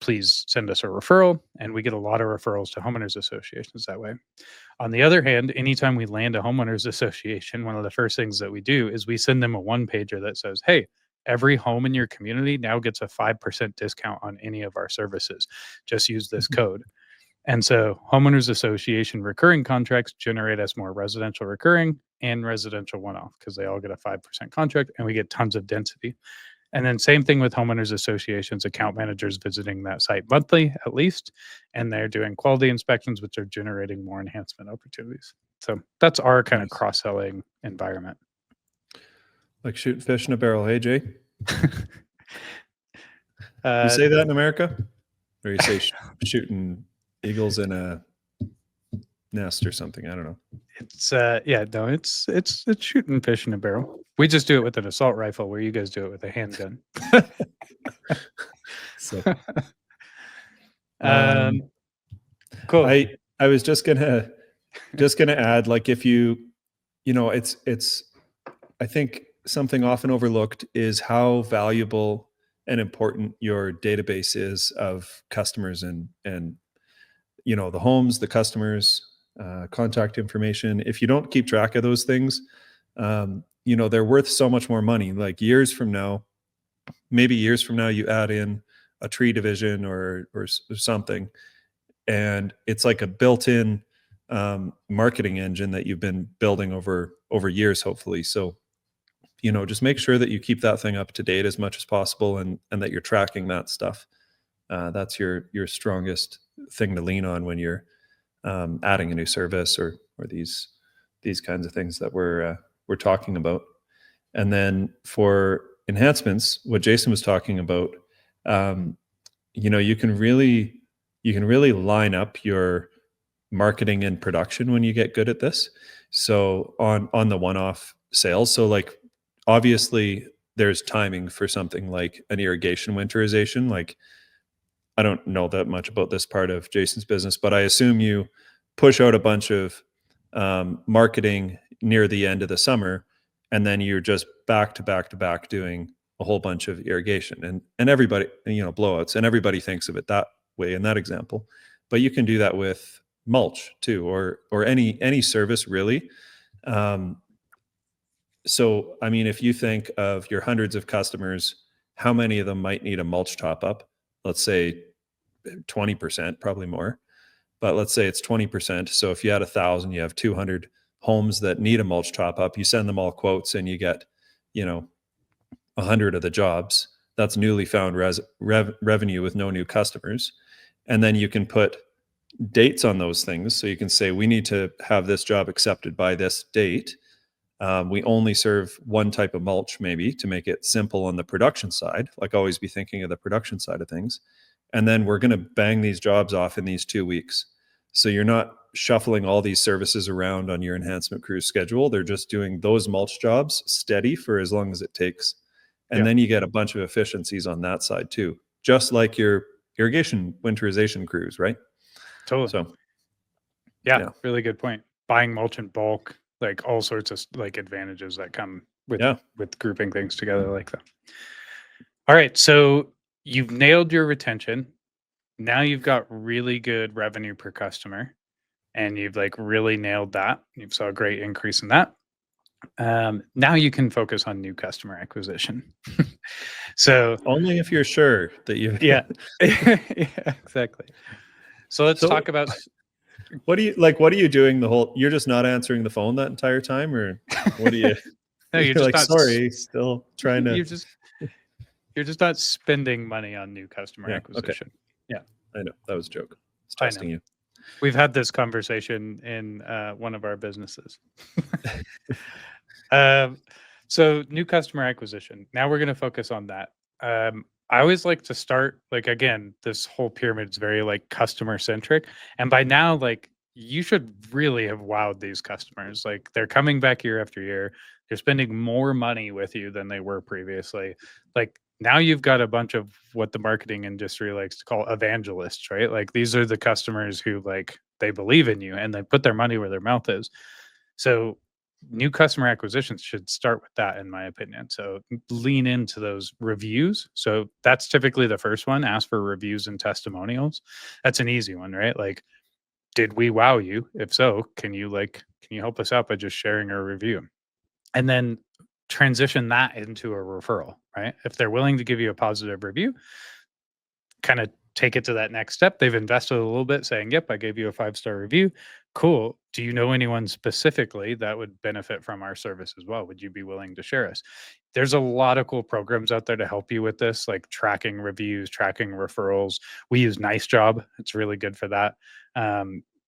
please send us a referral. And we get a lot of referrals to homeowners associations that way. On the other hand, anytime we land a homeowners association, one of the first things that we do is we send them a one pager that says, hey, every home in your community now gets a 5% discount on any of our services. Just use this code. And so homeowners association recurring contracts generate us more residential recurring and residential one-off, because they all get a 5% contract and we get tons of density. And then same thing with homeowners associations, account managers visiting that site monthly at least, and they're doing quality inspections, which are generating more enhancement opportunities. So that's our kind of cross-selling environment. Like shooting fish in a barrel, hey Jay? You you say that in America? Or you say shooting eagles in a nest or something? I don't know. It's it's shooting fish in a barrel. We just do it with an assault rifle, where you guys do it with a handgun. So cool. I was just gonna add, like, if it's I think something often overlooked is how valuable and important your database is of customers and the homes, the customers, contact information. If you don't keep track of those things, they're worth so much more money. Like years from now, you add in a tree division or something, and it's like a built-in marketing engine that you've been building over years, hopefully. So, just make sure that you keep that thing up to date as much as possible, and that you're tracking that stuff. That's your strongest thing to lean on when you're adding a new service or these kinds of things that we're talking about. And then for enhancements, what Jason was talking about, you can really line up your marketing and production when you get good at this. So on the one-off sales, so like obviously there's timing for something like an irrigation winterization. Like, I don't know that much about this part of Jason's business, but I assume you push out a bunch of marketing near the end of the summer, and then you're just back to back doing a whole bunch of irrigation and everybody, blowouts, and everybody thinks of it that way in that example. But you can do that with mulch too, or any service really. So, I mean, if you think of your hundreds of customers, how many of them might need a mulch top up? Let's say 20%, probably more, but let's say it's 20%. So if you had 1,000, you have 200 homes that need a mulch top up. You send them all quotes and you get, 100 of the jobs. That's newly found revenue with no new customers. And then you can put dates on those things. So you can say, we need to have this job accepted by this date. We only serve one type of mulch, maybe, to make it simple on the production side. Like, always be thinking of the production side of things. And then we're going to bang these jobs off in these 2 weeks. So you're not shuffling all these services around on your enhancement crew's schedule. They're just doing those mulch jobs steady for as long as it takes. And then you get a bunch of efficiencies on that side too, just like your irrigation winterization crews, right? Totally. So yeah, really good point. Buying mulch in bulk, like all sorts of like advantages that come with grouping things together like that. All right, so you've nailed your retention. Now you've got really good revenue per customer, and you've like really nailed that. You've saw a great increase in that. Now you can focus on new customer acquisition. So only if you're sure that you yeah, exactly. So let's talk about what are you doing you're just not answering the phone that entire time, or what do you no, you're just like, not, sorry, still trying to you're just not spending money on new customer acquisition. Okay. Yeah. I know that was a joke. It's I know. testing you. We've had this conversation in one of our businesses. Um, so new customer acquisition. Now we're going to focus on that. I always like to start like again, this whole pyramid is very like customer centric, and by now, like you should really have wowed these customers. Like they're coming back year after year. They're spending more money with you than they were previously. Like now you've got a bunch of what the marketing industry likes to call evangelists, right? Like these are the customers who like they believe in you and they put their money where their mouth is. So new customer acquisitions should start with that in my opinion. So lean into those reviews. So that's typically the first one, ask for reviews and testimonials. That's an easy one, right? Like did we wow you? If so, can you help us out by just sharing a review? And then transition that into a referral, right? If they're willing to give you a positive review, kind of take it to that next step. They've invested a little bit saying, "Yep, I gave you a 5-star review. Cool. Do you know anyone specifically that would benefit from our service as well? Would you be willing to share us?" There's a lot of cool programs out there to help you with this, like tracking reviews, tracking referrals. We use Nice Job. It's really good for that.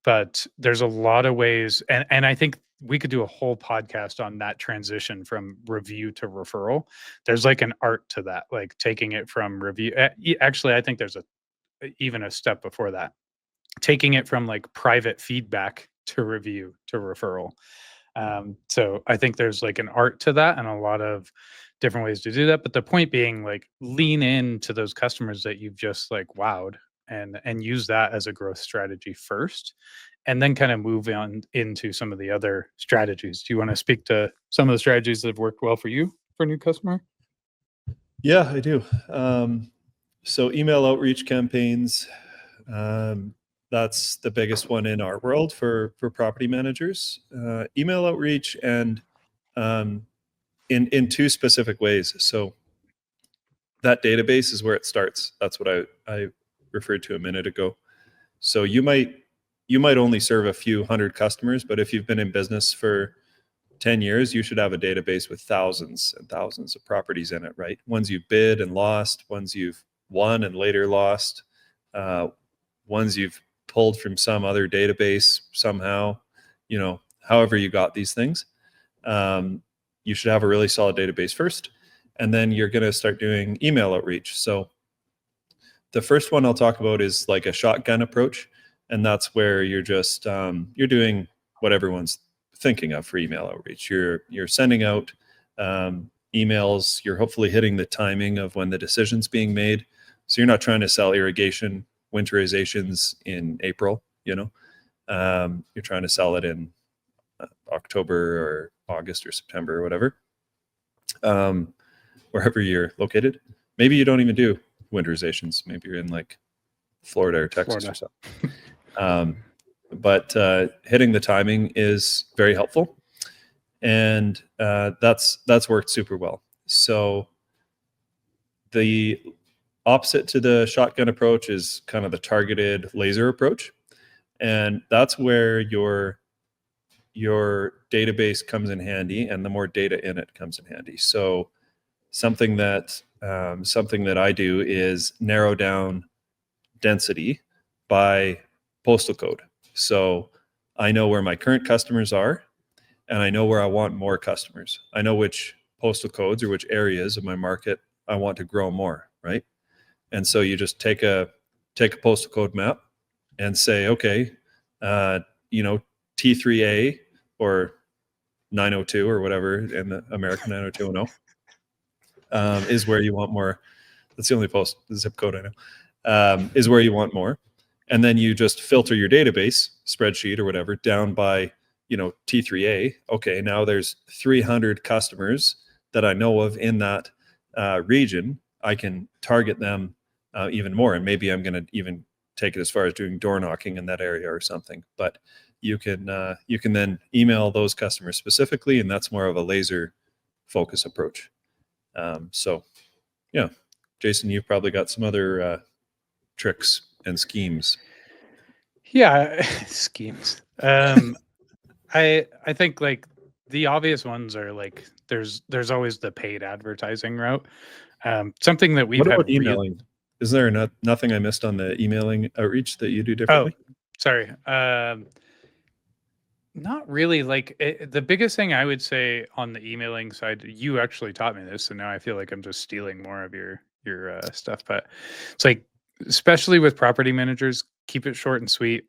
But there's a lot of ways, and I think we could do a whole podcast on that transition from review to referral. There's like an art to that, like taking it from review. Actually, I think there's a even a step before that, taking it from like private feedback to review to referral. So I think there's like an art to that and a lot of different ways to do that. But the point being, like, lean into those customers that you've just like wowed and use that as a growth strategy first, and then kind of move on into some of the other strategies. Do you want to speak to some of the strategies that have worked well for you for a new customer? Yeah, I do. So email outreach campaigns, um, that's the biggest one in our world for property managers. Email outreach and um, in two specific ways. So that database is where it starts. That's what I referred to a minute ago. So you might only serve a few hundred customers, but if you've been in business for 10 years, you should have a database with thousands and thousands of properties in it, right? Ones you've bid and lost, ones you've won and later lost, uh, ones you've pulled from some other database somehow, however you got these things. You should have a really solid database first, and then you're going to start doing email outreach. So the first one I'll talk about is like a shotgun approach, and that's where you're just you're doing what everyone's thinking of for email outreach. You're sending out emails. You're hopefully hitting the timing of when the decision's being made. So you're not trying to sell irrigation winterizations in April. You're trying to sell it in October or August or September or whatever, wherever you're located. Maybe you don't even do winterizations. Maybe you're in like Florida or Texas or something. But hitting the timing is very helpful, and that's worked super well. So the opposite to the shotgun approach is kind of the targeted laser approach, and that's where your database comes in handy, and the more data in it comes in handy. So something that I do is narrow down density by postal code. So I know where my current customers are, and I know where I want more customers. I know which postal codes or which areas of my market I want to grow more, right? And so you just take a postal code map and say, okay, T3A or 902 or whatever in the American 90210 is where you want more. That's the only zip code I know. Is where you want more. And then you just filter your database spreadsheet or whatever down by, T3A. Okay, now there's 300 customers that I know of in that region. I can target them even more. And maybe I'm going to even take it as far as doing door knocking in that area or something. But you can then email those customers specifically, and that's more of a laser focus approach. So yeah, Jason, you've probably got some other tricks and schemes. Yeah, schemes. I think like the obvious ones are like there's always the paid advertising route. Something that we've What had about emailing? is there nothing I missed on the emailing outreach that you do Oh, differently? sorry. Not really. Like the biggest thing I would say on the emailing side, you actually taught me this, and now I feel like I'm just stealing more of your stuff. But it's like, especially with property managers, keep it short and sweet.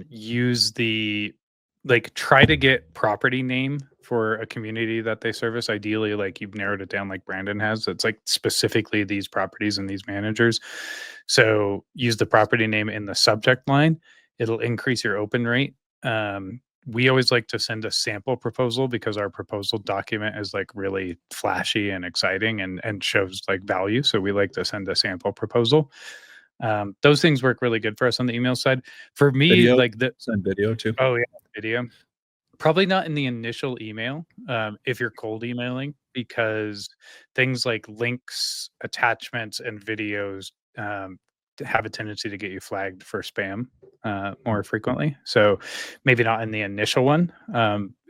Use the like try to get property name for a community that they service. Ideally, like you've narrowed it down, like Brandon has. It's like specifically these properties and these managers. So use the property name in the subject line. It'll increase your open rate. We always like to send a sample proposal because our proposal document is like really flashy and exciting and shows like value. So we like to send a sample proposal. Those things work really good for us on the email side. For me, Video, like the send video too. oh yeah, video. Probably not in the initial email, if you're cold emailing, because things like links, attachments, and videos have a tendency to get you flagged for spam more frequently. So maybe not in the initial one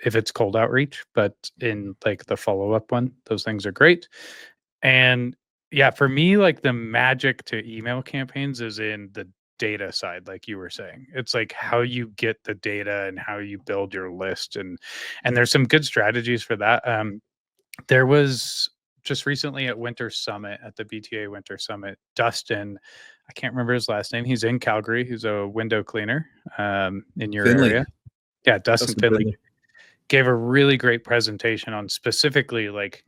if it's cold outreach, but in like the follow up one, those things are great. And yeah, for me, like the magic to email campaigns is in the data side, like you were saying. It's like how you get the data and how you build your list, and there's some good strategies for that. There was just recently at Winter Summit, at the BTA Winter Summit, Dustin, I can't remember his last name. He's in Calgary. He's a window cleaner in your Finley. area. Yeah, Dustin Dustin Finley Finley. gave a really great presentation on specifically like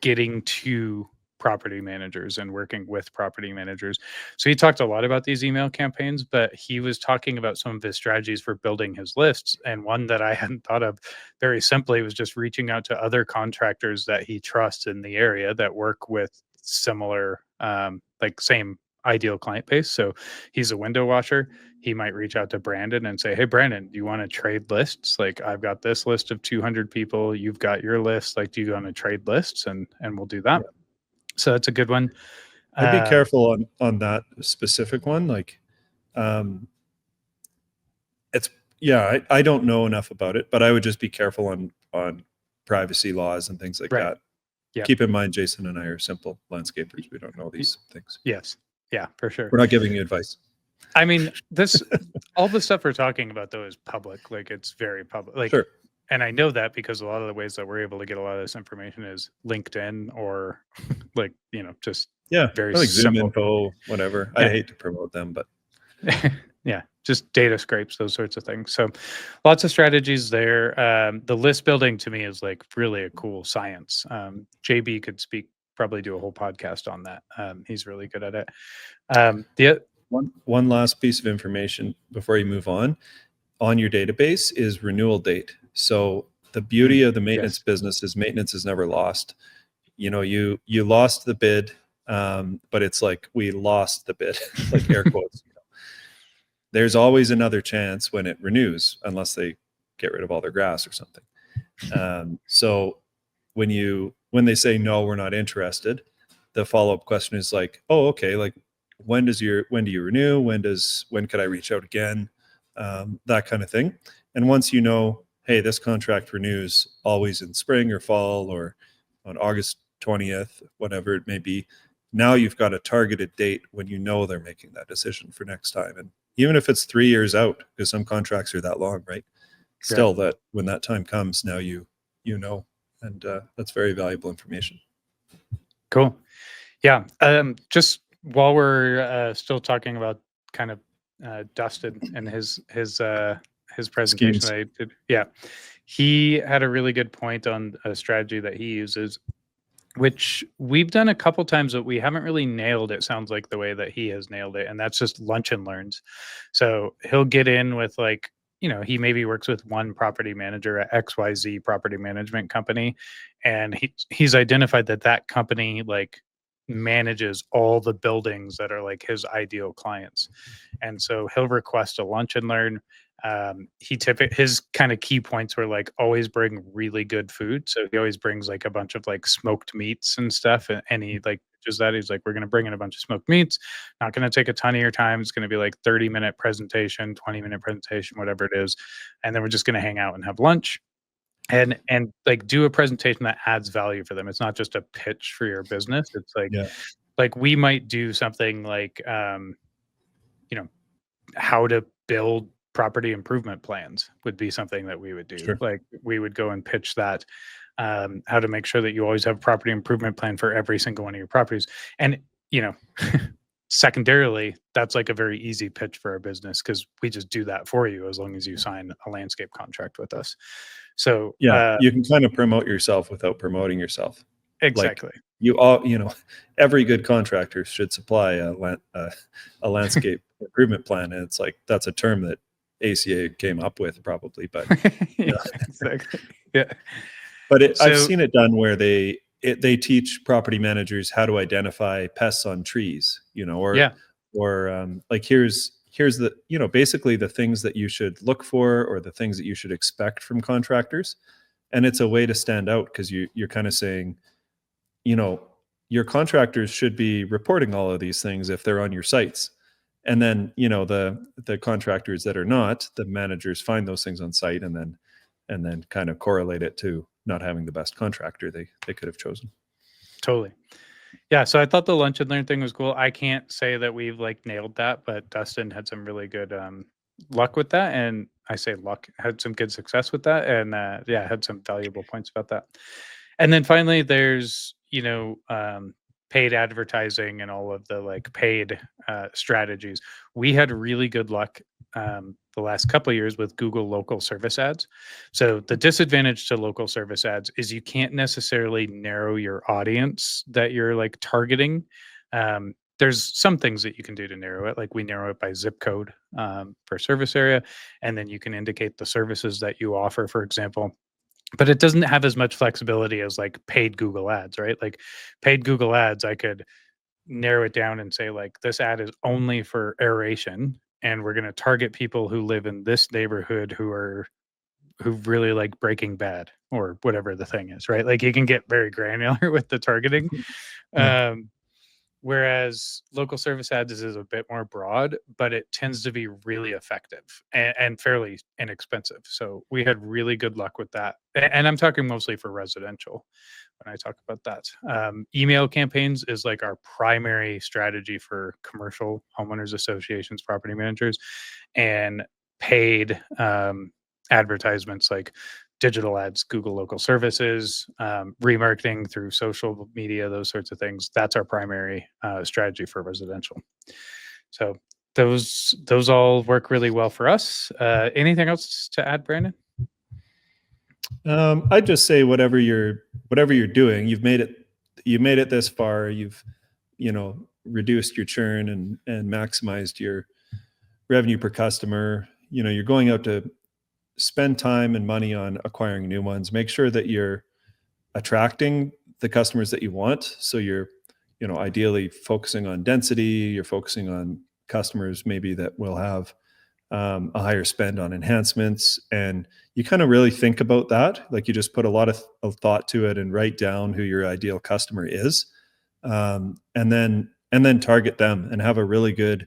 getting to property managers and working with property managers. So he talked a lot about these email campaigns, but he was talking about some of his strategies for building his lists. And one that I hadn't thought of very simply was just reaching out to other contractors that he trusts in the area that work with similar, like same ideal client base. So he's a window washer. He might reach out to Brandon and say, "Hey, Brandon, do you want to trade lists? Like, I've got this list of 200 people. You've got your list. Like, do you want to trade lists?" And we'll do that. Yeah. So that's a good one. I'd be careful on that specific one. Like, it's yeah, I don't know enough about it, but I would just be careful on privacy laws and things like Right. that. Yeah. Keep in mind, Jason and I are simple landscapers. We don't know these things. Yes. Yeah, for sure. We're not giving you advice. I mean, this all the stuff we're talking about though is public. Like it's very public. Like, Sure. and I know that because a lot of the ways that we're able to get a lot of this information is LinkedIn or like, just Yeah, very like Zoom simple. info, whatever. I'd hate to promote them, but yeah, just data scrapes, those sorts of things. So lots of strategies there. The list building to me is like really a cool science. JB could probably do a whole podcast on that. He's really good at it. The one last piece of information before you move on your database is renewal date. So the beauty of the maintenance business is maintenance is never lost. You lost the bid, but it's like we lost the bid, like air quotes. There's always another chance when it renews, unless they get rid of all their grass or something. So when they say no, we're not interested, the follow-up question is like, oh, okay, like when do you renew? When could I reach out again? That kind of thing. And once you know, hey, this contract renews always in spring or fall or on August 20th, whatever it may be, now you've got a targeted date when you know they're making that decision for next time. And even if it's 3 years out, because some contracts are that long, right? Still, that when that time comes, now you know, and that's very valuable information. Cool. Yeah. Just while we're still talking about kind of Dustin and his presentation that I did, yeah, he had a really good point on a strategy that he uses, which we've done a couple times, but we haven't really nailed it. Sounds like the way that he has nailed it, and that's just lunch and learns. So he'll get in with like, he maybe works with one property manager at XYZ property management company, and he's identified that company like manages all the buildings that are like his ideal clients, and so he'll request a lunch and learn. His kind of key points were like always bring really good food. So he always brings like a bunch of like smoked meats and stuff. And he like just that he's like, we're gonna bring in a bunch of smoked meats, not gonna take a ton of your time. It's gonna be like 30-minute presentation, 20-minute presentation, whatever it is. And then we're just gonna hang out and have lunch and like do a presentation that adds value for them. It's not just a pitch for your business. It's like like we might do something like, you know, how to build property improvement plans would be something that we would do. Sure. Like we would go and pitch that, how to make sure that you always have a property improvement plan for every single one of your properties. And, you know, secondarily, that's like a very easy pitch for our business because we just do that for you as long as you sign a landscape contract with us. So, Yeah, you can kind of promote yourself without promoting yourself. Like exactly. every good contractor should supply a landscape improvement plan, and it's like that's a term that ACA came up with probably, but Yeah, yeah. exactly. Yeah. But I've So, seen it done where they teach property managers how to identify pests on trees, yeah, or like here's the basically the things that you should look for or the things that you should expect from contractors, and it's a way to stand out because you're kind of saying, you know, your contractors should be reporting all of these things if they're on your sites. And then, the contractors that are not, the managers find those things on site and then kind of correlate it to not having the best contractor they could have chosen. totally. Yeah, so I thought the lunch and learn thing was cool. I can't say that we've like nailed that, but Dustin had some really good luck with that, and I say luck, had some good success with that, and yeah, had some valuable points about that. And then finally, there's paid advertising and all of the like paid strategies. We had really good luck the last couple of years with Google local service ads. So the disadvantage to local service ads is you can't necessarily narrow your audience that you're like targeting. There's some things that you can do to narrow it, like we narrow it by zip code for service area, and then you can indicate the services that you offer, for example. But it doesn't have as much flexibility as like paid Google ads, right? Like paid Google ads, I could narrow it down and say like this ad is only for aeration, and we're going to target people who live in this neighborhood who really like Breaking Bad or whatever the thing is, right? Like you can get very granular with the targeting. Yeah. Um, Whereas local service ads is a bit more broad, but it tends to be really effective and fairly inexpensive. So we had really good luck with that. And I'm talking mostly for residential when I talk about that. Email campaigns is like our primary strategy for commercial homeowners associations, property managers, and paid advertisements like digital ads, Google local services, remarketing through social media, those sorts of things. That's our primary strategy for residential. So those all work really well for us. Anything else to add, Brandon? I'd just say whatever you're doing, you made it this far. You've reduced your churn and maximized your revenue per customer. You're going out to spend time and money on acquiring new ones. Make sure that you're attracting the customers that you want. So you're, ideally focusing on density. You're focusing on customers maybe that will have a higher spend on enhancements, and you kind of really think about that. Like you just put a lot of thought to it and write down who your ideal customer is, and then target them and have a really good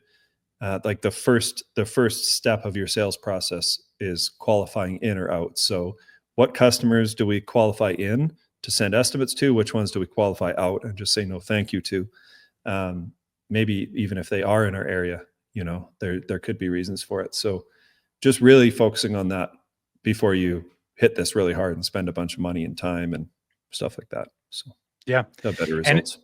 like the first step of your sales process is qualifying in or out. So what customers do we qualify in to send estimates to? Which ones do we qualify out and just say no thank you to? Maybe even if they are in our area, there could be reasons for it. So just really focusing on that before you hit this really hard and spend a bunch of money and time and stuff like that. So Yeah. have better And results.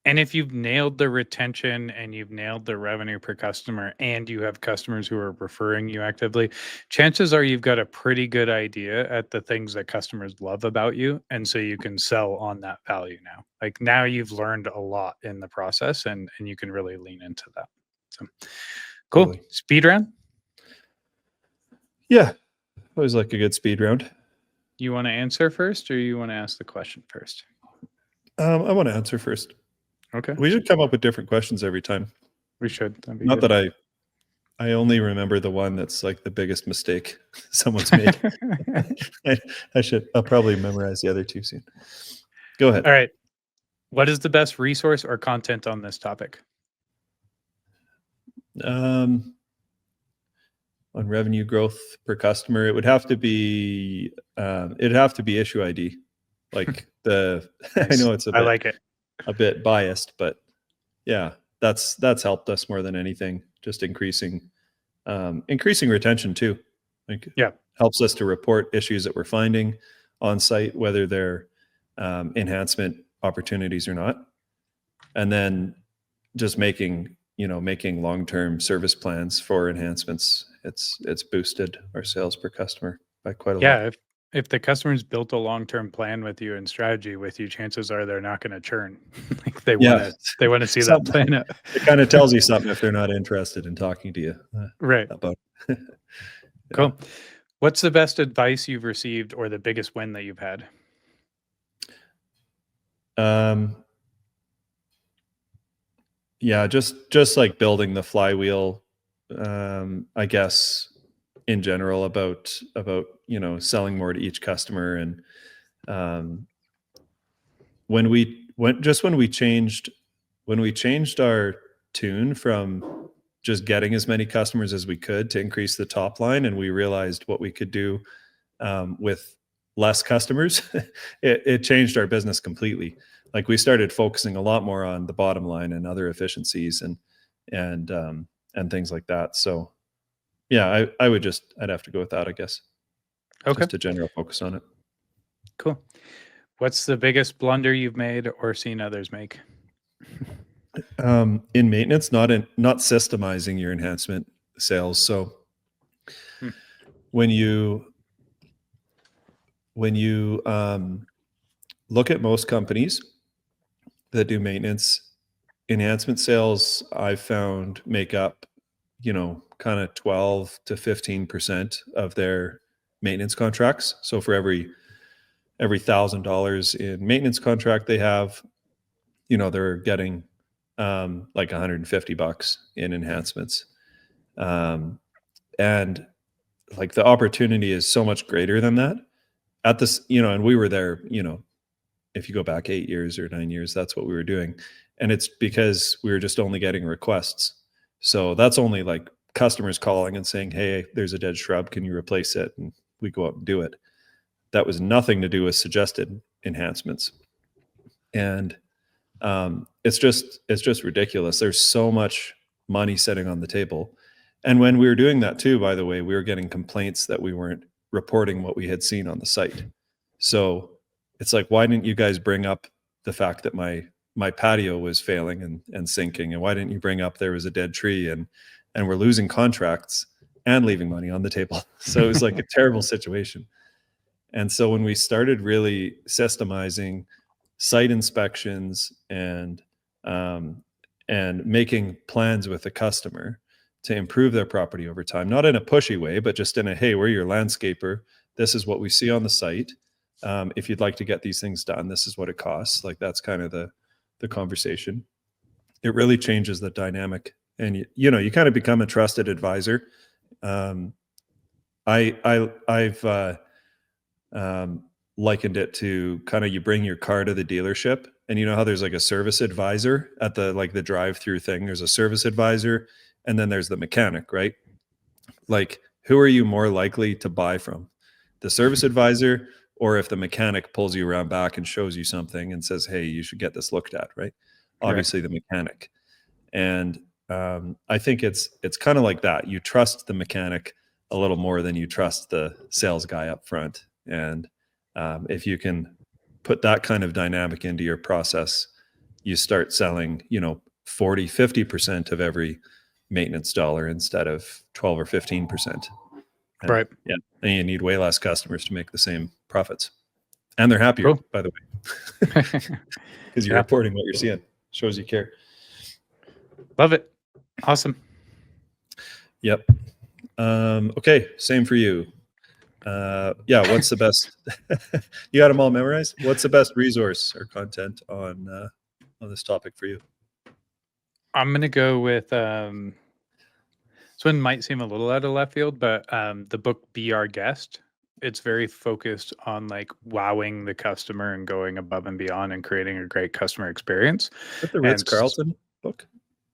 And if you've nailed the retention and you've nailed the revenue per customer and you have customers who are referring you actively, chances are you've got a pretty good idea at the things that customers love about you. And so you can sell on that value now. Like now you've learned a lot in the process and you can really lean into that. So cool. Totally. Speed round. Yeah. Always like a good speed round. You want to answer first or you want to ask the question first? I want to answer first. Okay. We should come up with different questions every time. We should. That'd be Not good. that I only remember the one that's like the biggest mistake someone's made. I'll probably memorize the other two soon. Go ahead. All right. What is the best resource or content on this topic? On revenue growth per customer, it would have to be issue ID. Like I know it's I like it. a bit biased, but yeah, that's helped us more than anything. Just increasing retention too. Like, Yeah. helps us to report issues that we're finding on site, whether they're enhancement opportunities or not, and then just making long-term service plans for enhancements. It's boosted our sales per customer by quite a lot. Yeah. If the customer's built a long-term plan with you and strategy with you, chances are they're not going to churn. Like Yeah, they want to see that something plan out. it kind of tells you something if they're not interested in talking to you Right. about. Yeah. Cool. What's the best advice you've received or the biggest win that you've had? Yeah, just like building the flywheel, I guess, in general, about selling more to each customer. And um, when we changed our tune from just getting as many customers as we could to increase the top line, and we realized what we could do with less customers, it changed our business completely. Like, we started focusing a lot more on the bottom line and other efficiencies and things like that. So yeah, I'd have to go with that, I guess. Okay. Just a general focus on it. Cool. What's the biggest blunder you've made or seen others make? In maintenance, not systemizing your enhancement sales. So Hmm. when you look at most companies that do maintenance, enhancement sales, I've found, make up, kind of 12 to 15% of their maintenance contracts. So for every $1,000 in maintenance contract they have, they're getting like $150 in enhancements. And like, the opportunity is so much greater than that at this, and we were there, if you go back 8 years or 9 years, that's what we were doing. And it's because we were just only getting requests. So that's only like customers calling and saying, hey, there's a dead shrub, can you replace it? And we go out and do it. That was nothing to do with suggested enhancements. And it's just ridiculous. There's so much money sitting on the table. And when we were doing that too, by the way, we were getting complaints that we weren't reporting what we had seen on the site. So it's like, why didn't you guys bring up the fact that my patio was failing and sinking? And why didn't you bring up there was a dead tree and we're losing contracts and leaving money on the table? So it was like a terrible situation. And so when we started really systemizing site inspections and making plans with the customer to improve their property over time, not in a pushy way, but just in a, hey, we're your landscaper. This is what we see on the site. If you'd like to get these things done, this is what it costs. Like, that's kind of the conversation. It really changes the dynamic, and you kind of become a trusted advisor. I've likened it to kind of, you bring your car to the dealership, and you know how there's like a service advisor at the drive-through thing. There's a service advisor, and then there's the mechanic, right? Like, who are you more likely to buy from, the service advisor, or if the mechanic pulls you around back and shows you something and says, hey, you should get this looked at, right? Obviously the mechanic. And I think it's kind of like that. You trust the mechanic a little more than you trust the sales guy up front. And if you can put that kind of dynamic into your process, you start selling, 40, 50% of every maintenance dollar instead of 12 or 15%. And, Right. yeah. And you need way less customers to make the same profits. And they're happier, Cool. by the way, because you're reporting what you're seeing. Shows you care. Love it. Awesome. Yep. Okay. Same for you. Yeah. What's the best? You got them all memorized? What's the best resource or content on this topic for you? I'm going to go with, this one might seem a little out of left field, but the book Be Our Guest. It's very focused on like wowing the customer and going above and beyond and creating a great customer experience. Is that the Ritz-Carlton book?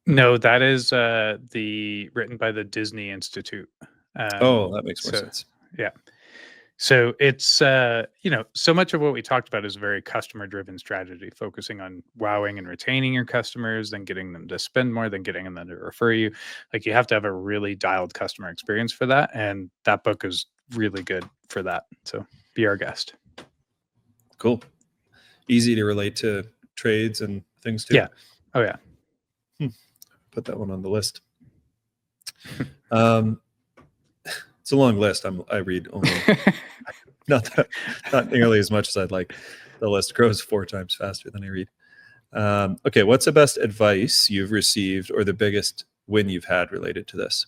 No, that is written by the Disney Institute. That makes more sense. Yeah. So it's so much of what we talked about is a very customer driven strategy, focusing on wowing and retaining your customers, then getting them to spend more, then getting them to refer you. Like you have to have a really dialed customer experience for that, and that book is really good for that. So be our guest. Cool. Easy to relate to trades and things too. Yeah. Oh yeah. Put that one on the list. It's a long list. I read only not nearly as much as I'd like. The list grows 4 times faster than I read. Okay, what's the best advice you've received or the biggest win you've had related to this?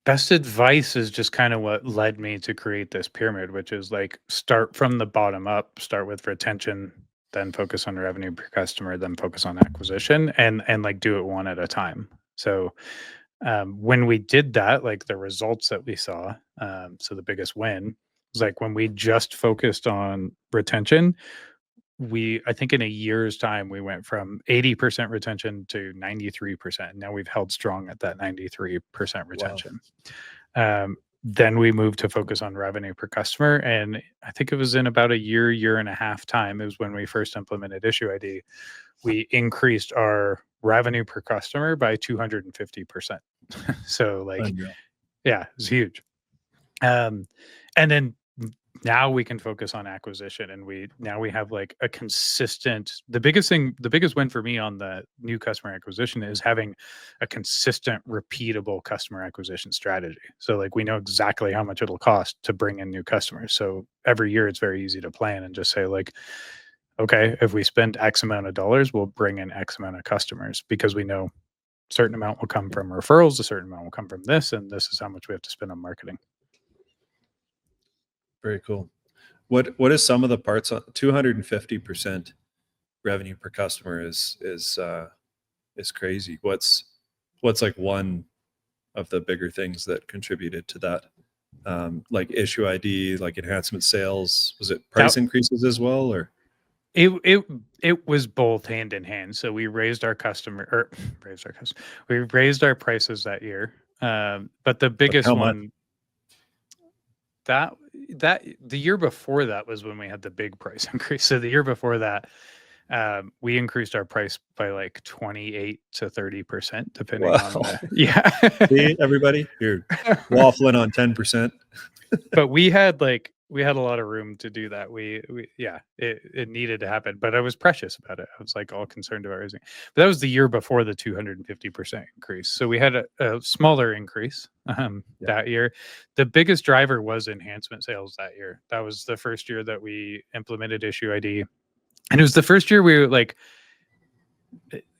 Best advice is just kind of what led me to create this pyramid, which is like start from the bottom up, start with retention, then focus on revenue per customer, then focus on acquisition, and like do it one at a time. So when we did that, like the results that we saw, so the biggest win was like when we just focused on retention, I think in a year's time, we went from 80% retention to 93%. Now we've held strong at that 93% retention. Wow. Then we moved to focus on revenue per customer. And I think it was in about a year and a half time, it was when we first implemented Issue ID, we increased our revenue per customer by 250%. So like, Unreal. yeah, it's huge. And then now we can focus on acquisition, and we have like a consistent, the biggest win for me on the new customer acquisition is having a consistent, repeatable customer acquisition strategy. So like we know exactly how much it'll cost to bring in new customers. So every year it's very easy to plan and just say like, okay, if we spend X amount of dollars, we'll bring in X amount of customers, because we know a certain amount will come from referrals, a certain amount will come from this, and this is how much we have to spend on marketing. Very cool. What is some of the parts on 250% revenue per customer is crazy. What's like one of the bigger things that contributed to that? Like Issue ID, like enhancement sales, was it price increases as well, or? It was both hand in hand. So we raised our we raised our prices that year. But the biggest one, that the year before that was when we had the big price increase. So the year before that, we increased our price by like 28 to 30%, depending on the, See, everybody, you're waffling on 10%. But we had a lot of room to do that. It needed to happen, but I was precious about it. I was like all concerned about raising. But that was the year before the 250% increase. So we had a smaller increase that year. The biggest driver was enhancement sales that year. That was the first year that we implemented Issue ID. And it was the first year we were like,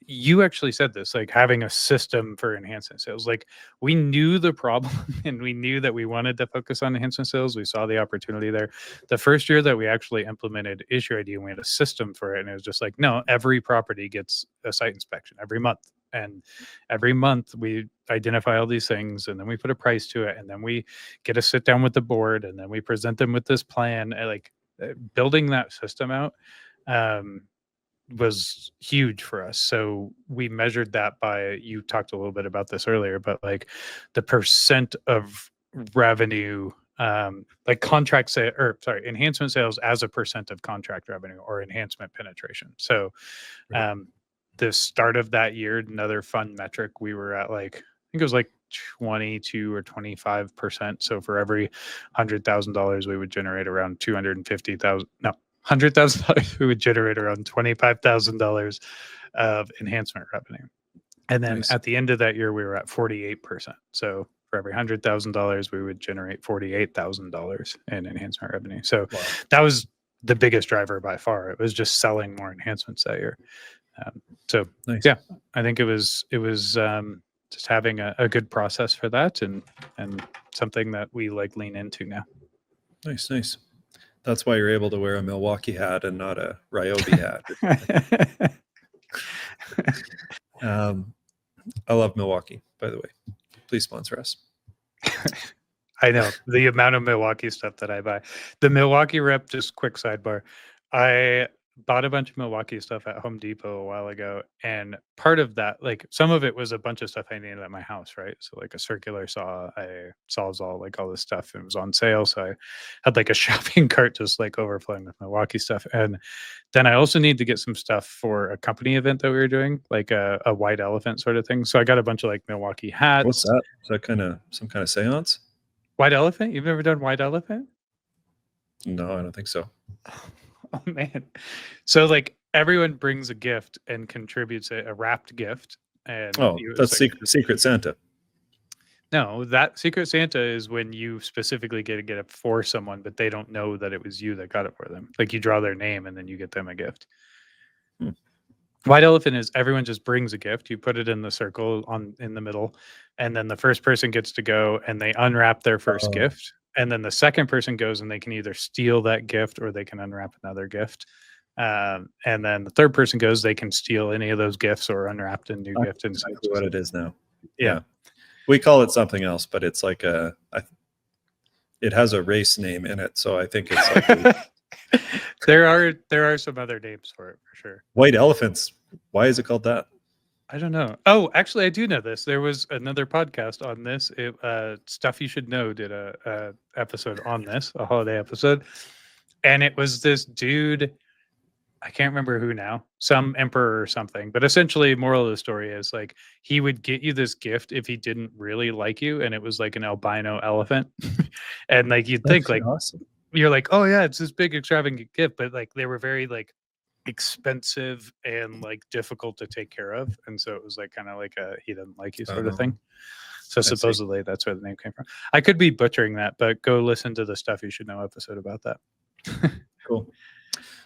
you actually said this, like having a system for enhancement sales. Like we knew the problem and we knew that we wanted to focus on enhancement sales. We saw the opportunity there. The first year that we actually implemented Issue ID and we had a system for it, and it was just like, no, every property gets a site inspection every month. And every month we identify all these things, and then we put a price to it, and then we get a sit down with the board, and then we present them with this plan. And like building that system out was huge for us. So we measured that by, you talked a little bit about this earlier, but like the percent of revenue, like enhancement sales as a percent of contract revenue, or enhancement penetration. So the start of that year, another fun metric, we were at like, I think it was like 22 or 25%. So for every $100,000, we would generate around $100,000, we would generate around $25,000 of enhancement revenue. And then at the end of that year, we were at 48%. So for every $100,000, we would generate $48,000 in enhancement revenue. So that was the biggest driver by far. It was just selling more enhancements that year. Yeah, I think it was just having a good process for that, and something that we like lean into now. Nice. That's why you're able to wear a Milwaukee hat and not a Ryobi hat. I love Milwaukee, by the way. Please sponsor us. I know the amount of Milwaukee stuff that I buy. The Milwaukee rep, just quick sidebar. bought a bunch of Milwaukee stuff at Home Depot a while ago, and part of that, like some of it was a bunch of stuff I needed at my house, right? So like a circular saw, a sawzall, like all this stuff, and it was on sale. So I had like a shopping cart just like overflowing with Milwaukee stuff. And then I also need to get some stuff for a company event that we were doing, like a white elephant sort of thing. So I got a bunch of like Milwaukee What's hats. that? Is that kind of some kind of seance? White elephant? You've never done white elephant? No, I don't think so. Oh man. So like everyone brings a gift and contributes a wrapped gift. And Oh, it's that's like Secret Santa. no, that Secret Santa is when you specifically get it for someone, but they don't know that it was you that got it for them. Like you draw their name and then you get them a gift. Hmm. White elephant is everyone just brings a gift. You put it in the circle in the middle, and then the first person gets to go and they unwrap their first Oh. gift. And then the second person goes and they can either steal that gift or they can unwrap another gift. And then the third person goes, they can steal any of those gifts or unwrapped a new gift. And so Exactly what it is now. yeah. We call it something else, but it's like it has a race name in it. So I think it's like there are some other names for it for sure. white elephants. Why is it called that? I don't know. Oh, actually, I do know this. There was another podcast on this. Stuff You Should Know did a episode on this, a holiday episode, and it was this dude. I can't remember who now, some emperor or something. But essentially, moral of the story is like he would get you this gift if he didn't really like you, and it was like an albino elephant, and like you'd think like awesome. You're like, oh yeah, it's this big extravagant gift, but like they were very like expensive and like difficult to take care of, and so it was like kind of like a he doesn't like you sort of thing. So supposedly that's where the name came from. I could be butchering that, but go listen to the Stuff You Should Know episode about that. Cool.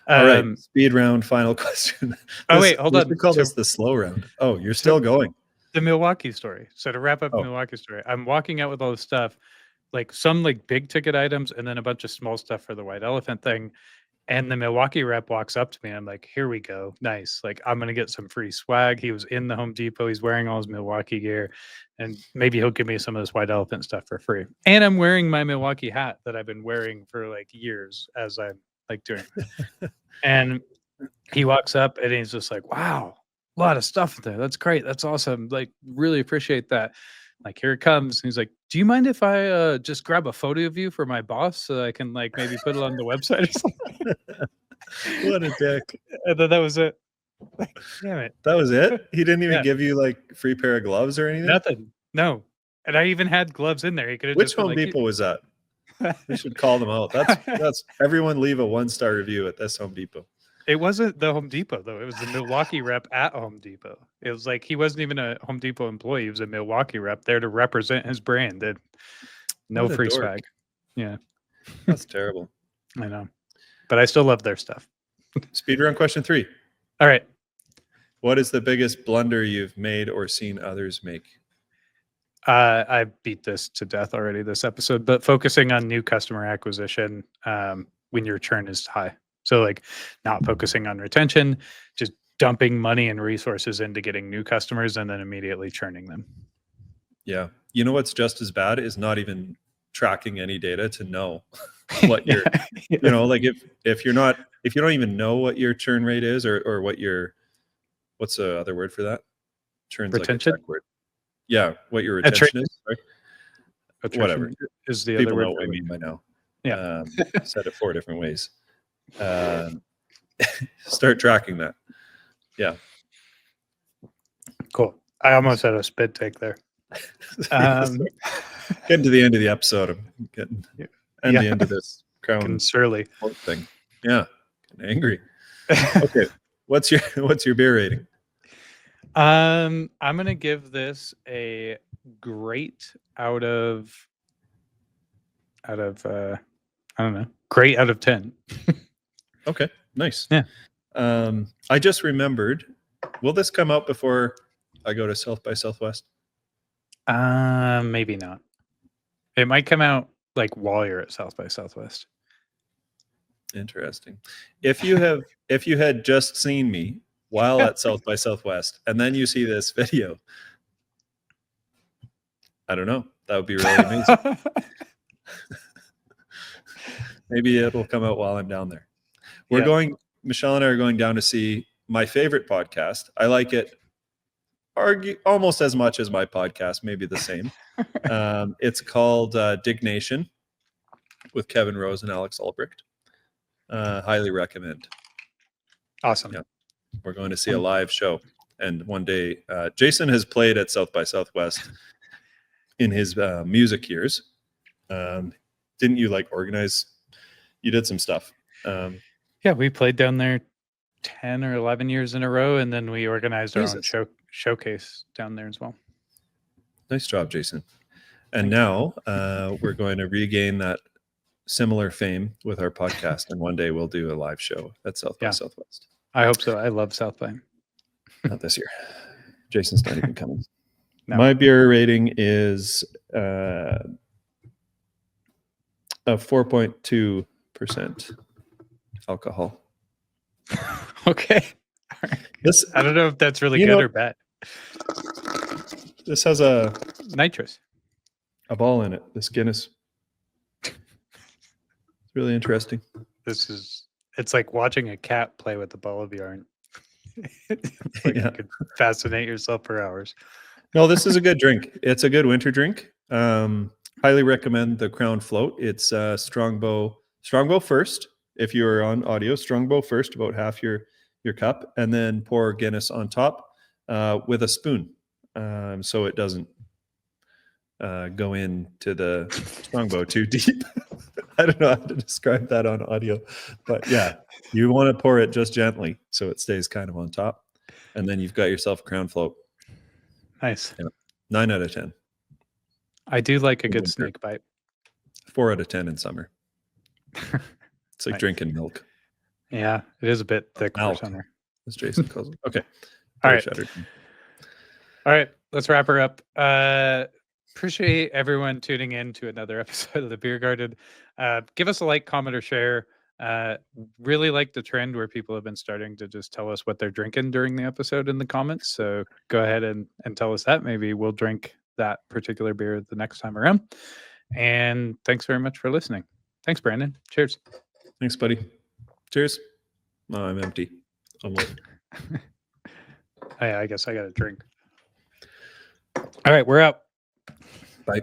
All right, speed round, final question. Wait, hold on. We call this the slow round. Oh, you're still going. The Milwaukee story. So to wrap up the Milwaukee story, I'm walking out with all this stuff, like some like big ticket items and then a bunch of small stuff for the white elephant thing. And the Milwaukee rep walks up to me and I'm like, here we go. Nice. Like, I'm going to get some free swag. He was in the Home Depot. He's wearing all his Milwaukee gear. And maybe he'll give me some of this white elephant stuff for free. And I'm wearing my Milwaukee hat that I've been wearing for like years as I'm like doing. And he walks up and he's just like, wow, a lot of stuff there. That's great. That's awesome. Like, really appreciate that. Like, here it comes. And he's like, do you mind if I just grab a photo of you for my boss so I can like maybe put it on the website or something? What a dick. And then that was it. Like, damn it. That was it? He didn't even give you like a free pair of gloves or anything? Nothing. No. And I even had gloves in there. He could have Which just Home Depot was that? We should call them out. That's everyone leave a 1-star review at this Home Depot. It wasn't the Home Depot though. It was the Milwaukee rep at Home Depot. It was like he wasn't even a Home Depot employee. He was a Milwaukee rep there to represent his brand. And no free swag. Yeah. That's terrible. I know. But I still love their stuff. Speedrun question 3. All right. What is the biggest blunder you've made or seen others make? I beat this to death already this episode, but focusing on new customer acquisition when your churn is high. So like not focusing on retention, just dumping money and resources into getting new customers and then immediately churning them. Yeah. You know what's just as bad is not even tracking any data to know what your you know, like if you don't even know what your churn rate is or what's the other word for that? Churn's retention? Like a tech word. Yeah, what your retention is. Right? Whatever is the people other word. Know what I mean by now. Yeah. Said it 4 different ways. Start tracking that. Yeah. Cool. I almost had a spit take there. Getting to the end of the episode. I'm getting the end of this crown surly thing. Yeah. Getting angry. Okay. What's your beer rating? I'm gonna give this a great out of I don't know, great out of 10. Okay, nice. Yeah. I just remembered, will this come out before I go to South by Southwest? Maybe not. It might come out like while you're at South by Southwest. Interesting. If you had just seen me while at South by Southwest and then you see this video, I don't know. That would be really amazing. Maybe it'll come out while I'm down there. We're going Michelle and I are going down to see my favorite podcast. I like it almost as much as my podcast, maybe the same. It's called Dignation with Kevin Rose and Alex Albrecht. Highly recommend. Awesome. Yeah. We're going to see a live show. And one day, Jason has played at South by Southwest in his music years. Didn't you like organize? You did some stuff. Yeah, we played down there 10 or 11 years in a row, and then we organized our own showcase down there as well. Nice job, Jason. And now we're going to regain that similar fame with our podcast, and one day we'll do a live show at South by Southwest. I hope so. I love South by. Not this year. Jason's not even coming. No. My beer rating is a 4.2% alcohol. Okay. This, I don't know if that's really good or bad. This has a nitrous. A ball in it. This Guinness. It's really interesting. It's like watching a cat play with a ball of yarn. You could fascinate yourself for hours. No, this is a good drink. It's a good winter drink. Highly recommend the Crown Float. It's Strongbow first. If you're on audio, Strongbow first, about half your cup, and then pour Guinness on top with a spoon, so it doesn't go into the Strongbow too deep. I don't know how to describe that on audio, but yeah, you want to pour it just gently so it stays kind of on top, and then you've got yourself a Crown Float. Nice. Yeah. 9 out of 10. I do like a good snake bite. 4 out of 10 in summer. It's like drinking milk. Yeah, it is a bit thick for summer, as Jason calls it. Okay. All right. Let's wrap her up. Appreciate everyone tuning in to another episode of the Beer Garden. Give us a like, comment, or share. Really like the trend where people have been starting to just tell us what they're drinking during the episode in the comments. So go ahead and tell us that. Maybe we'll drink that particular beer the next time around. And thanks very much for listening. Thanks, Brandon. Cheers. Thanks, buddy. Cheers. No, I'm empty. Almost. I guess I got a drink. All right, we're out. Bye.